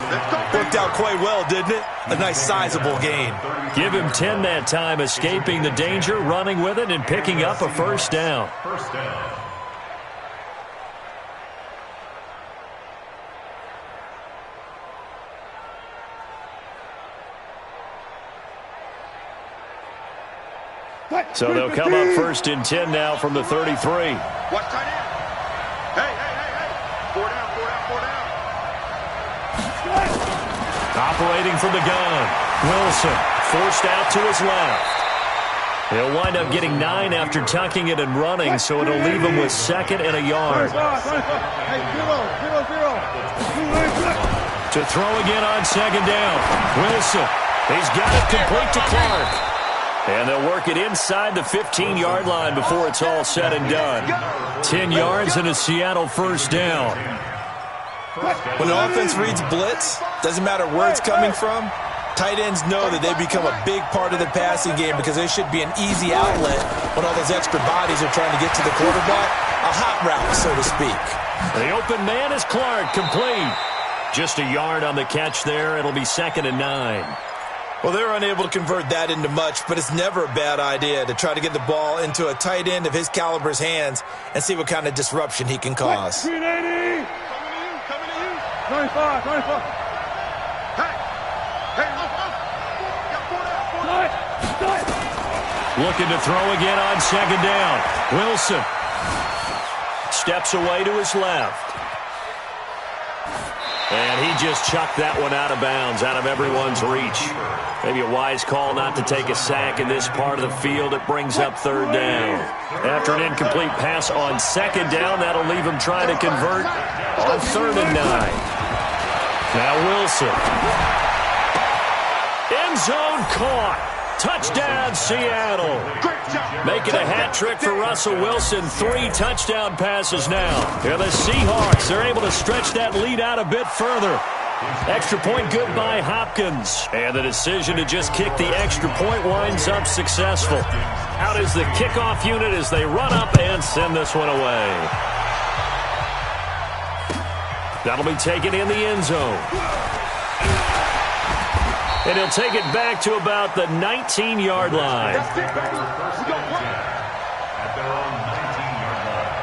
Speaker 3: worked out quite well, didn't it? A nice sizable gain.
Speaker 2: Give him 10 that time, escaping the danger, running with it, and picking up a first down.
Speaker 5: First down.
Speaker 2: So they'll come up first and 10 now from the 33.
Speaker 4: Watch tight end. Hey. 4 down.
Speaker 2: Operating from the gun, Wilson forced out to his left. He'll wind up getting 9 after tucking it and running, so it'll leave him with 2nd and a yard. To throw again on 2nd down. Wilson, he's got it complete to Clark. And they'll work it inside the 15-yard line before it's all said and done. 10 yards and a Seattle first down.
Speaker 3: When the offense reads blitz, doesn't matter where it's coming from, tight ends know that they become a big part of the passing game because they should be an easy outlet when all those extra bodies are trying to get to the quarterback. A hot route, so to speak.
Speaker 2: The open man is Clark, complete. Just a yard on the catch there. It'll be 2nd and 9.
Speaker 3: Well, they're unable to convert that into much, but it's never a bad idea to try to get the ball into a tight end of his caliber's hands and see what kind of disruption he can cause.
Speaker 4: 380. Coming to you. 25. Hey.
Speaker 2: Looking to throw again on 2nd down. Wilson steps away to his left. And he just chucked that one out of bounds, out of everyone's reach. Maybe a wise call not to take a sack in this part of the field. It brings up 3rd down. After an incomplete pass on 2nd down, that'll leave him trying to convert on 3rd and 9. Now Wilson. End zone caught. Touchdown, Seattle. Making a hat trick for Russell Wilson. 3 touchdown passes now. And the Seahawks, they're able to stretch that lead out a bit further. Extra point good by Hopkins. And the decision to just kick the extra point winds up successful. Out is the kickoff unit as they run up and send this one away. That'll be taken in the end zone. And he'll take it back to about the 19-yard line.
Speaker 5: At their own 19-yard line.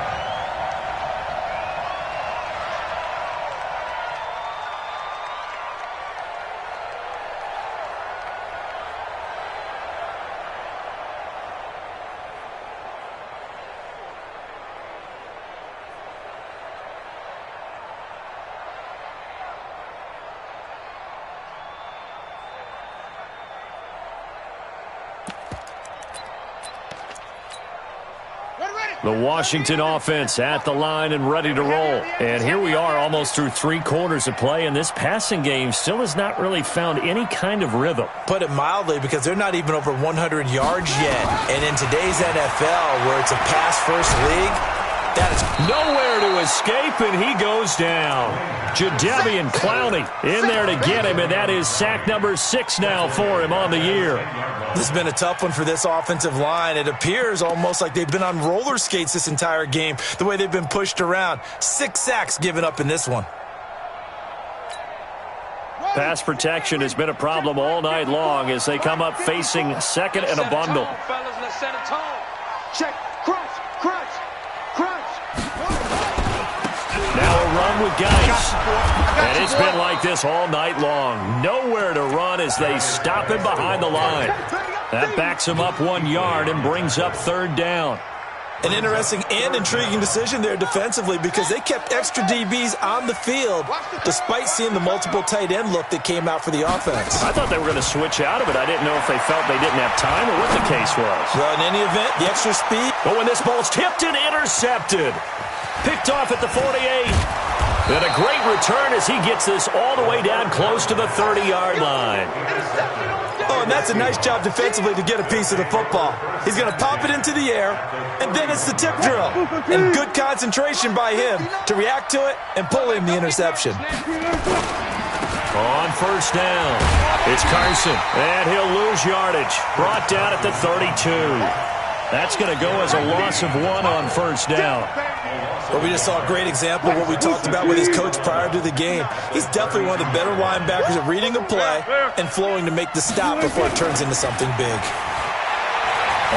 Speaker 2: The Washington offense at the line and ready to roll. And here we are almost through 3 quarters of play, and this passing game still has not really found any kind of rhythm.
Speaker 3: Put it mildly, because they're not even over 100 yards yet. And in today's NFL, where it's a pass-first league, that is
Speaker 2: nowhere to escape, and he goes down. Jadeveon Clowney in there to get him, and that is sack number 6 now for him on the year.
Speaker 3: This has been a tough one for this offensive line. It appears almost like they've been on roller skates this entire game, the way they've been pushed around. 6 sacks given up in this one.
Speaker 2: Pass protection has been a problem all night long as they come up facing second and a bundle.
Speaker 4: Check, crunch, crunch, crunch.
Speaker 2: Now a run with Geis. And it's been like this all night long. Nowhere to run as they stop him behind the line. That backs him up 1 yard and brings up 3rd down.
Speaker 3: An interesting and intriguing decision there defensively, because they kept extra DBs on the field despite seeing the multiple tight end look that came out for the offense.
Speaker 2: I thought they were going to switch out of it. I didn't know if they felt they didn't have time or what the case was.
Speaker 3: Well, in any event, the extra speed.
Speaker 2: But when this ball's tipped and intercepted, picked off at the 48. And a great return as he gets this all the way down close to the 30-yard line.
Speaker 3: Oh, and that's a nice job defensively to get a piece of the football. He's going to pop it into the air, and then it's the tip drill. And good concentration by him to react to it and pull in the interception.
Speaker 2: On 1st down, it's Carson, and he'll lose yardage. Brought down at the 32. That's going to go as a loss of 1 on 1st down.
Speaker 3: Well, we just saw a great example of what we talked about with his coach prior to the game. He's definitely one of the better linebackers at reading a play and flowing to make the stop before it turns into something big.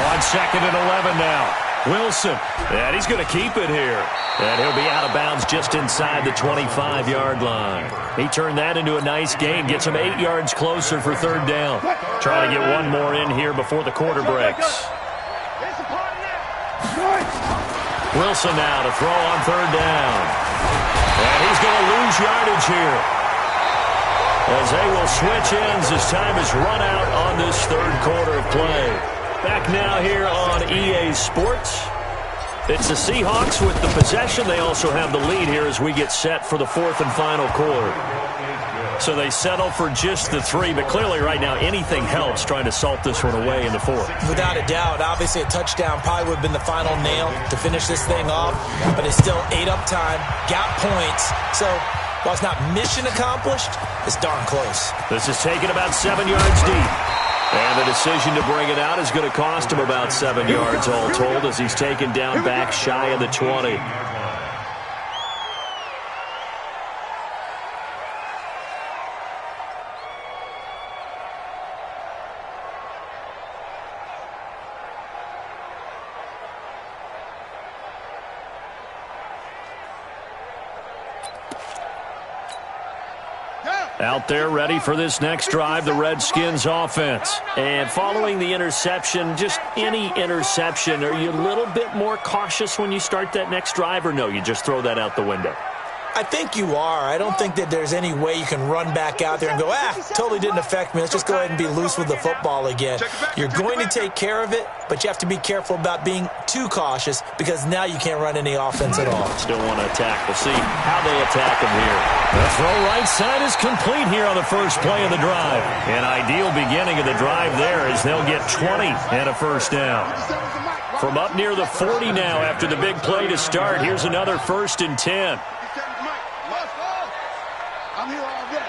Speaker 2: On 2nd and 11 now, Wilson, and he's going to keep it here. And he'll be out of bounds just inside the 25-yard line. He turned that into a nice gain, gets him 8 yards closer for 3rd down. Trying to get one more in here before the quarter breaks. Wilson now to throw on 3rd down. And he's going to lose yardage here, as they will switch ends as time is run out on this 3rd quarter of play. Back now here on EA Sports. It's the Seahawks with the possession. They also have the lead here as we get set for the 4th and final quarter. So they settle for just the 3, but clearly right now anything helps trying to salt this one away in the 4th.
Speaker 3: Without a doubt, obviously a touchdown probably would have been the final nail to finish this thing off, but it's still ate up time, got points. So while it's not mission accomplished, it's darn close.
Speaker 2: This is taken about 7 yards deep. And the decision to bring it out is going to cost him about 7 yards all told, as he's taken down back shy of the 20. Out there ready for this next drive, the Redskins offense. And following the interception, just any interception, are you a little bit more cautious when you start that next drive, or no, you just throw that out the window?
Speaker 3: I think you are. I don't think that there's any way you can run back out there and go, totally didn't affect me. Let's just go ahead and be loose with the football again. You're going to take care of it, but you have to be careful about being too cautious, because now you can't run any offense at all.
Speaker 2: Still want to attack. We'll see how they attack him here. The throw right side is complete here on the first play of the drive. An ideal beginning of the drive there, as they'll get 20 and a 1st down. From up near the 40 now after the big play to start, here's another 1st and 10.
Speaker 4: I'm here all day.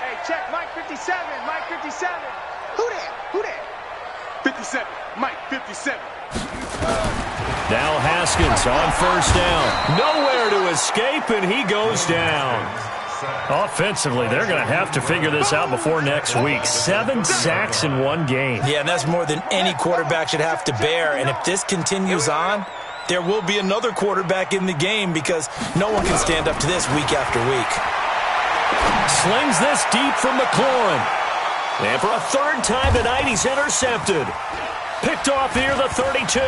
Speaker 6: Hey, check, Mike 57, Mike 57.
Speaker 4: Who that? Who that? 57, Mike 57.
Speaker 2: Now Haskins on 1st down. Nowhere to escape, and he goes down. Offensively, they're going to have to figure this out before next week. 7 sacks in 1 game.
Speaker 3: Yeah, and that's more than any quarterback should have to bear. And if this continues on, there will be another quarterback in the game, because no one can stand up to this week after week.
Speaker 2: Slings this deep from McLaurin. And for a 3rd time tonight, he's intercepted. Picked off near the 32.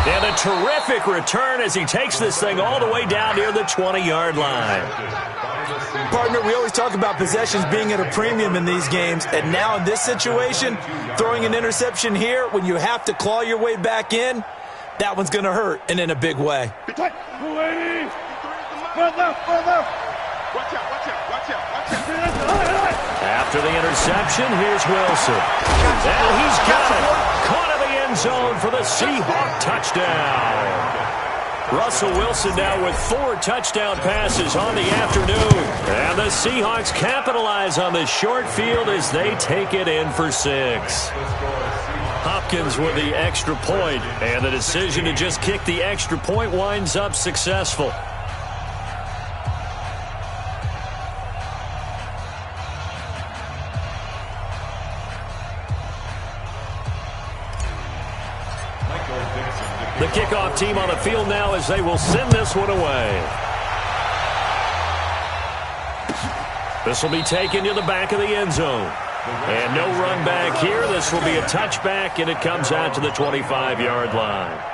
Speaker 2: And a terrific return as he takes this thing all the way down near the 20-yard line.
Speaker 3: Partner, we always talk about possessions being at a premium in these games, and now in this situation, throwing an interception here when you have to claw your way back in, that one's going to hurt, and in a big way.
Speaker 2: After the interception, here's Wilson. And he's got it. Caught in the end zone for the Seahawk touchdown. Russell Wilson now with 4 touchdown passes on the afternoon. And the Seahawks capitalize on the short field as they take it in for 6. Hopkins with the extra point, and the decision to just kick the extra point winds up successful. The kickoff team on the field now as they will send this one away. This will be taken to the back of the end zone. And no run back here. This will be a touchback, and it comes out to the 25-yard line.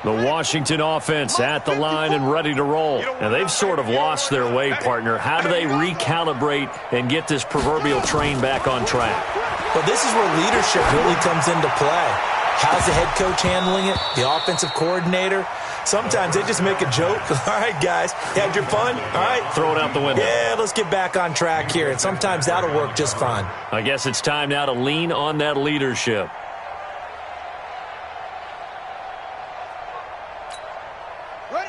Speaker 2: The Washington offense at the line and ready to roll. And they've sort of lost their way, partner. How do they recalibrate and get this proverbial train back on track?
Speaker 3: Well, this is where leadership really comes into play. How's the head coach handling it? The offensive coordinator? Sometimes they just make a joke. All right, guys, you had your fun? All right.
Speaker 2: Throw it out the window.
Speaker 3: Yeah, let's get back on track here. And sometimes that'll work just fine.
Speaker 2: I guess it's time now to lean on that leadership.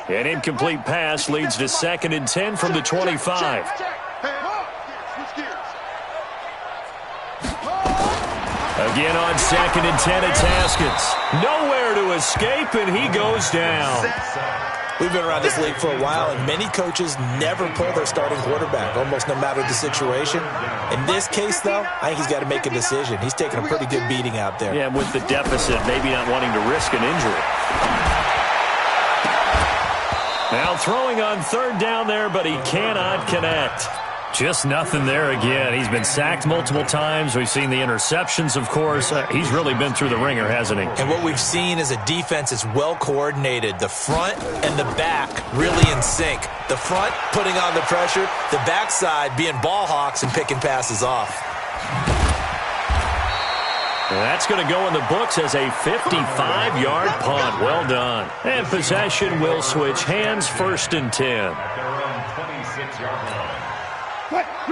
Speaker 2: An incomplete pass leads to 2nd and 10 from the 25. Again on 2nd and 10, it's Haskins. Nowhere to escape, and he goes down.
Speaker 3: We've been around this league for a while, and many coaches never pull their starting quarterback, almost no matter the situation. In this case, though, I think he's got to make a decision. He's taking a pretty good beating out there.
Speaker 2: Yeah, with the deficit, maybe not wanting to risk an injury. Now throwing on 3rd down there, but he cannot connect. Just nothing there again. He's been sacked multiple times. We've seen the interceptions, of course. He's really been through the ringer, hasn't he?
Speaker 3: And what we've seen is a defense is well coordinated. The front and the back really in sync. The front putting on the pressure, the backside being ball hawks and picking passes off.
Speaker 2: And that's going to go in the books as a 55-yard punt. Well done. And possession will switch hands, 1st and 10.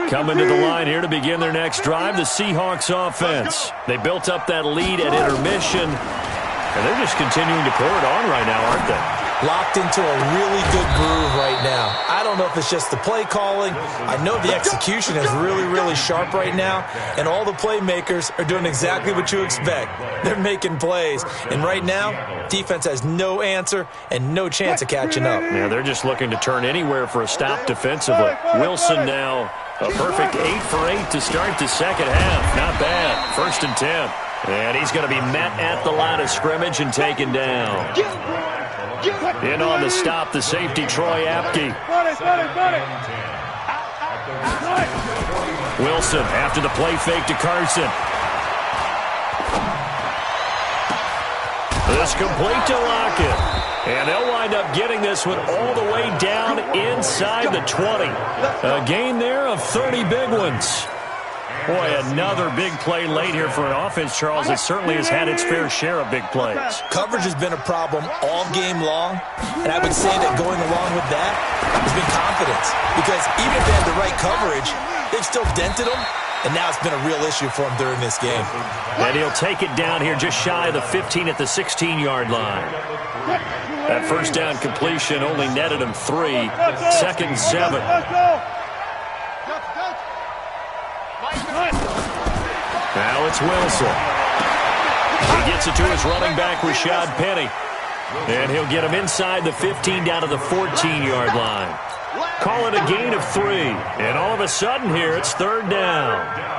Speaker 2: Coming to the line here to begin their next drive, the Seahawks offense. They built up that lead at intermission, and they're just continuing to pour it on right now, aren't they?
Speaker 3: Locked into a really good groove right now. I don't know if it's just the play calling. I know the execution is really, really sharp right now, and all the playmakers are doing exactly what you expect. They're making plays, and right now, defense has no answer and no chance of catching up.
Speaker 2: Yeah, they're just looking to turn anywhere for a stop defensively. Wilson now a perfect 8 for 8 to start the second half. Not bad. 1st and 10. And he's going to be met at the line of scrimmage and taken down. In on the stop, the safety, Troy Apke. Wilson after the play fake to Carson. This complete to Lockett. And they'll wind up getting this one all the way down inside the 20. A gain there of 30 big ones. Boy, another big play late here for an offense, Charles, that certainly has had its fair share of big plays.
Speaker 3: Coverage has been a problem all game long, and I would say that going along with that has been confidence. Because even if they had the right coverage, they've still dented them, and now it's been a real issue for them during this game.
Speaker 2: And he'll take it down here just shy of the 15 at the 16-yard line. That 1st down completion only netted him 3. 2nd and 7. Now it's Wilson. He gets it to his running back, Rashad Penny. And he'll get him inside the 15 down to the 14-yard line. Call it a gain of 3. And all of a sudden here, it's 3rd down.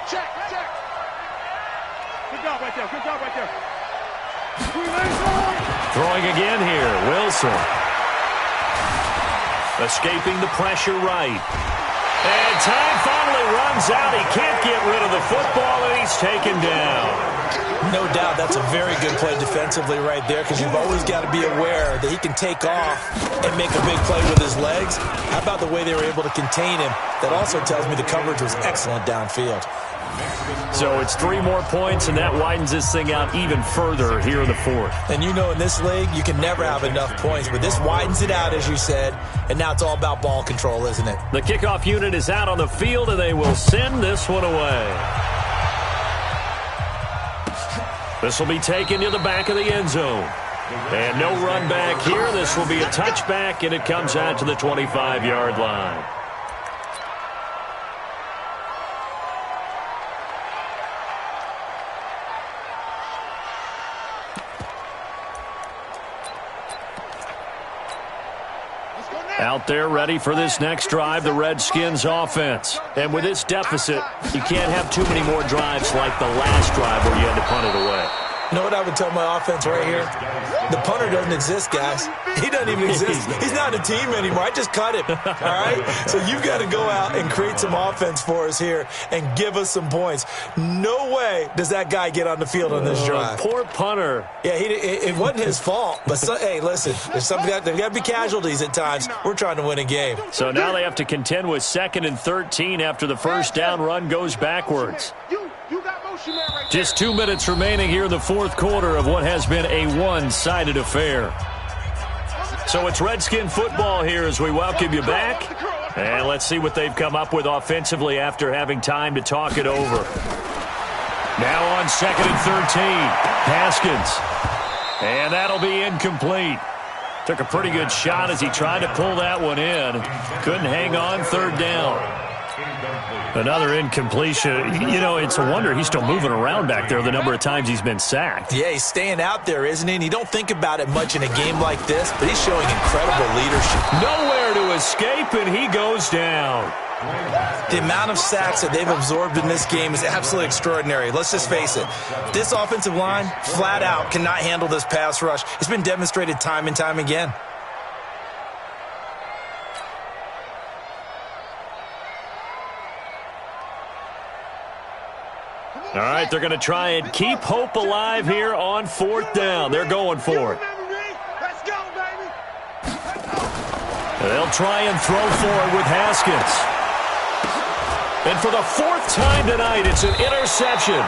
Speaker 4: Check. Good job right there.
Speaker 2: Throwing again here, Wilson. Escaping the pressure right. And time finally runs out. He can't get rid of the football, and he's taken down.
Speaker 3: No doubt that's a very good play defensively right there, because you've always got to be aware that he can take off and make a big play with his legs. How about the way they were able to contain him? That also tells me the coverage was excellent downfield.
Speaker 2: So it's 3 more points, and that widens this thing out even further here in the 4th.
Speaker 3: And you know in this league, you can never have enough points, but this widens it out, as you said, and now it's all about ball control, isn't it?
Speaker 2: The kickoff unit is out on the field, and they will send this one away. This will be taken to the back of the end zone. And no run back here. This will be a touchback, and it comes out to the 25-yard line. Out there ready for this next drive, the Redskins offense. And with this deficit, you can't have too many more drives like the last drive where you had to punt it away.
Speaker 3: You know what I would tell my offense right here? The punter doesn't exist, guys. He doesn't even exist. He's not a team anymore. I just cut him, all right? So you've got to go out and create some offense for us here and give us some points. No way does that guy get on the field on this drive.
Speaker 2: Poor punter.
Speaker 3: Yeah, it wasn't his fault. But, hey, listen, there's got to be casualties at times. We're trying to win a game.
Speaker 2: So now they have to contend with 2nd and 13 after the first down run goes backwards. Just 2 minutes remaining here in the 4th quarter of what has been a one-sided affair. So it's Redskin football here as we welcome you back. And let's see what they've come up with offensively after having time to talk it over. Now on 2nd and 13, Haskins. And that'll be incomplete. Took a pretty good shot as he tried to pull that one in. Couldn't hang on, 3rd down. Another incompletion. You know, it's a wonder he's still moving around back there the number of times he's been sacked.
Speaker 3: Yeah, he's staying out there, isn't he? And you don't think about it much in a game like this, but he's showing incredible leadership.
Speaker 2: Nowhere to escape, and he goes down.
Speaker 3: The amount of sacks that they've absorbed in this game is absolutely extraordinary. Let's just face it. This offensive line, flat out, cannot handle this pass rush. It's been demonstrated time and time again.
Speaker 2: All right, they're going to try and keep hope alive here on 4th down. They're going for it.
Speaker 4: Let's go, baby.
Speaker 2: They'll try and throw forward with Haskins. And for the 4th time tonight, it's an interception.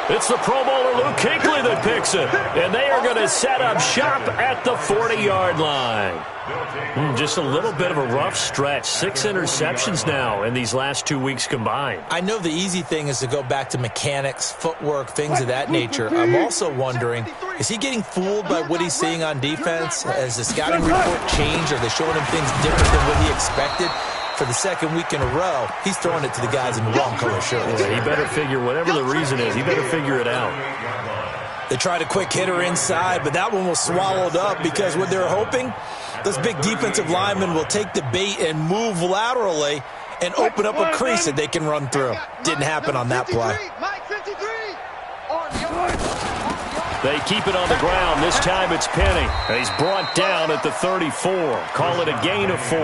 Speaker 2: It's the Pro Bowler Luke Kuechly that picks it. And they are going to set up shop at the 40-yard line. Just a little bit of a rough stretch. 6 interceptions now in these last 2 weeks combined.
Speaker 3: I know the easy thing is to go back to mechanics, footwork, things of that nature. I'm also wondering, is he getting fooled by what he's seeing on defense? Has the scouting report changed? Are they showing him things different than what he expected? For the 2nd week in a row, he's throwing it to the guys in the wrong color shirts.
Speaker 2: Yeah, he better figure, whatever the reason is, he better figure it out.
Speaker 3: They tried a quick hitter inside, but that one was swallowed up because what they're hoping, this big defensive lineman will take the bait and move laterally and open up a crease that they can run through. Didn't happen on that play.
Speaker 2: They keep it on the ground. This time it's Penny. And he's brought down at the 34. Call it a gain of 4.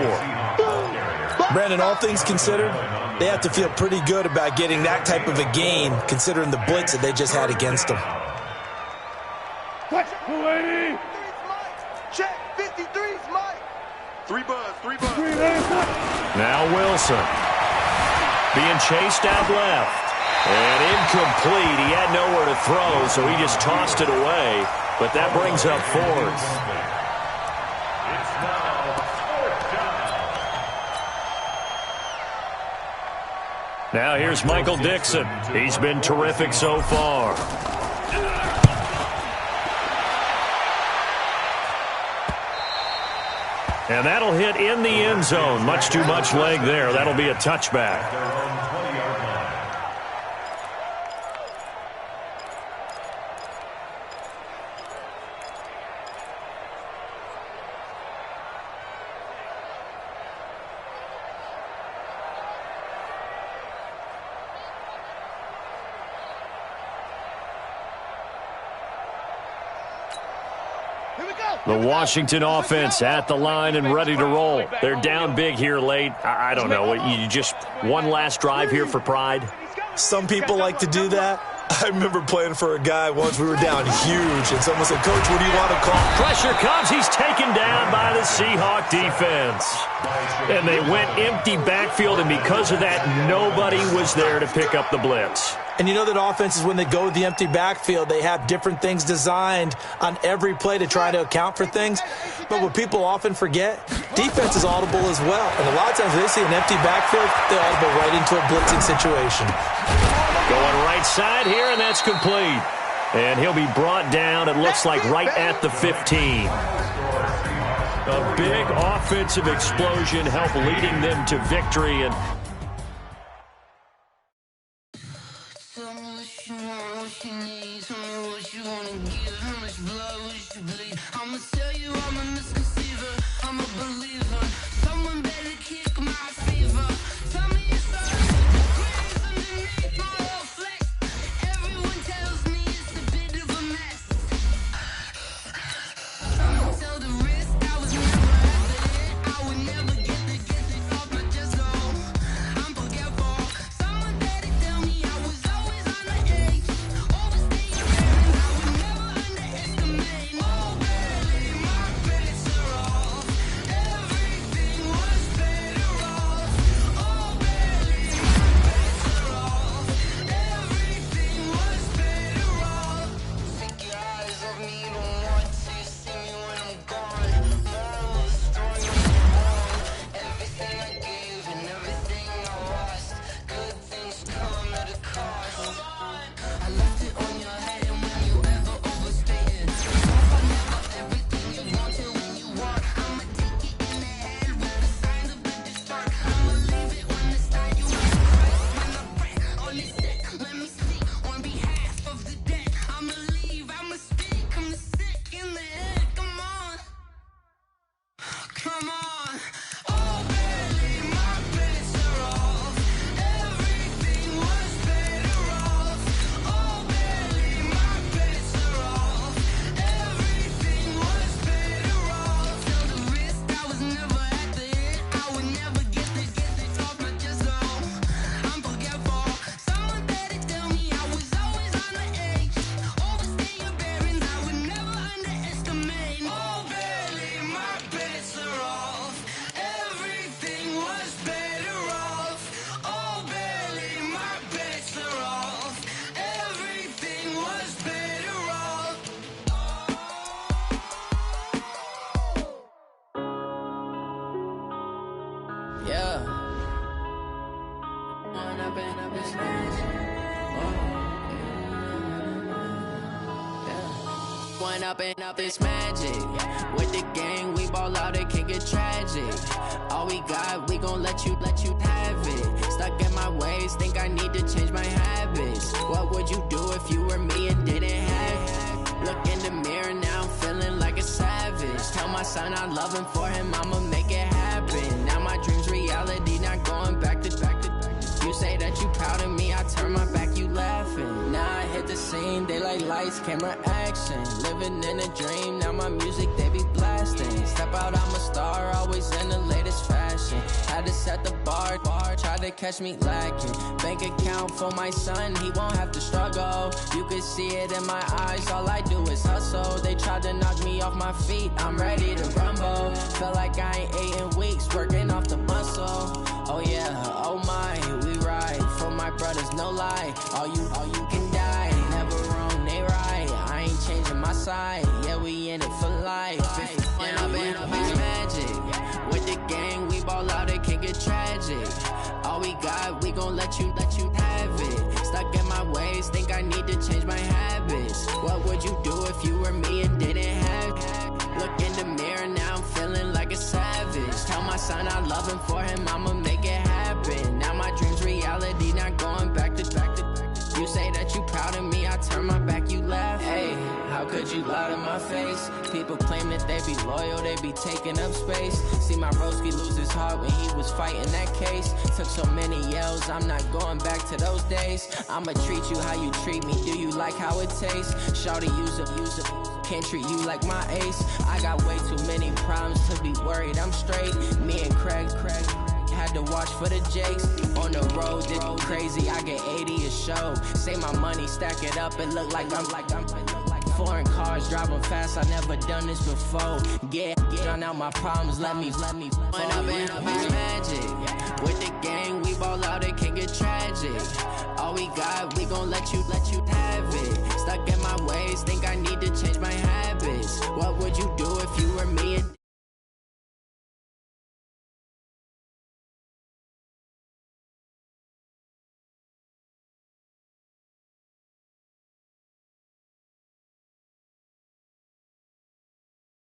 Speaker 3: Brandon, all things considered, they have to feel pretty good about getting that type of a gain, considering the blitz that they just had against them.
Speaker 4: Check, 53's Mike. 3 buzz.
Speaker 2: Now Wilson. Being chased out left. And incomplete. He had nowhere to throw, so he just tossed it away. But that brings up 4th. Now here's Michael Dixon. He's been terrific so far. And that'll hit in the end zone. Much too much leg there. That'll be a touchback. The Washington offense at the line and ready to roll. They're down big here late. I don't know. You just one last drive here for pride?
Speaker 3: Some people like to do that. I remember playing for a guy once. We were down huge, and someone said, "Coach, what do you want to call?"
Speaker 2: Pressure comes. He's taken down by the Seahawk defense. And they went empty backfield, and because of that, nobody was there to pick up the blitz.
Speaker 3: And you know that offenses, when they go with the empty backfield, they have different things designed on every play to try to account for things. But what people often forget, defense is audible as well. And a lot of times when they see an empty backfield, they audible right into a blitzing situation.
Speaker 2: Going right side here, and that's complete. And he'll be brought down, it looks like, right at the 15. A big offensive explosion helped leading them to victory. And
Speaker 7: Up this magic. With the gang, we ball out, it can get tragic. All we got, we gon' let you have it. Stuck in my ways, think I need to change my habits. What would you do if you were me and didn't have it? Look in the mirror, now I'm feeling like a savage. Tell my son I love him, for him I'ma make it happen. Now my dream's reality, not going back to. You say that you proud of me, I turn my back, you laughing. Now I hit the scene, they like lights, camera, action. Living in a dream, now my music, they be blasting. Step out, I'm a star, always in the latest fashion. Had to set the bar, try to catch me lacking. Bank account for my son, he won't have to struggle. You can see it in my eyes, all I do is hustle. They tried to knock me off my feet, I'm ready to rumble. Feel like I ain't ate in weeks, working off the muscle. Oh yeah, oh my, we ride for my brothers, no lie. All you can die, never wrong, they right. I ain't changing my side, yeah, we in it for life. When I've been up is magic. With the gang, we ball out, it can get tragic. All we got, we gon' let you have it. Stuck in my ways, think I need to change my habits. What would you do if you were me and didn't have it? Look in the mirror, now I'm feeling like a savage. Tell my son I love him, for him I'ma make it happen. Now my dream's reality, not going back to. You say that you proud of me, I turn my back, you laugh. Hey, how could you lie to my face? People claim that they be loyal, they be taking up space. See my broski lose his heart when he was fighting that case. Took so many yells, I'm not going back to those days. I'ma treat you how you treat me, do you like how it tastes? Shawty, use it. Can't treat you like my ace. I got way too many problems to be worried. I'm straight. Me and Craig had to watch for the Jakes. On the road, it's crazy. I get 80 a show. Say my money, stack it up, and look like I'm foreign cars, driving fast. I never done this before. Get drown out my problems. Let me. When up in magic with the gang, we ball out. It can get tragic. All we got, we gon' let you have it. Stuck in my ways, think I need to change my habits.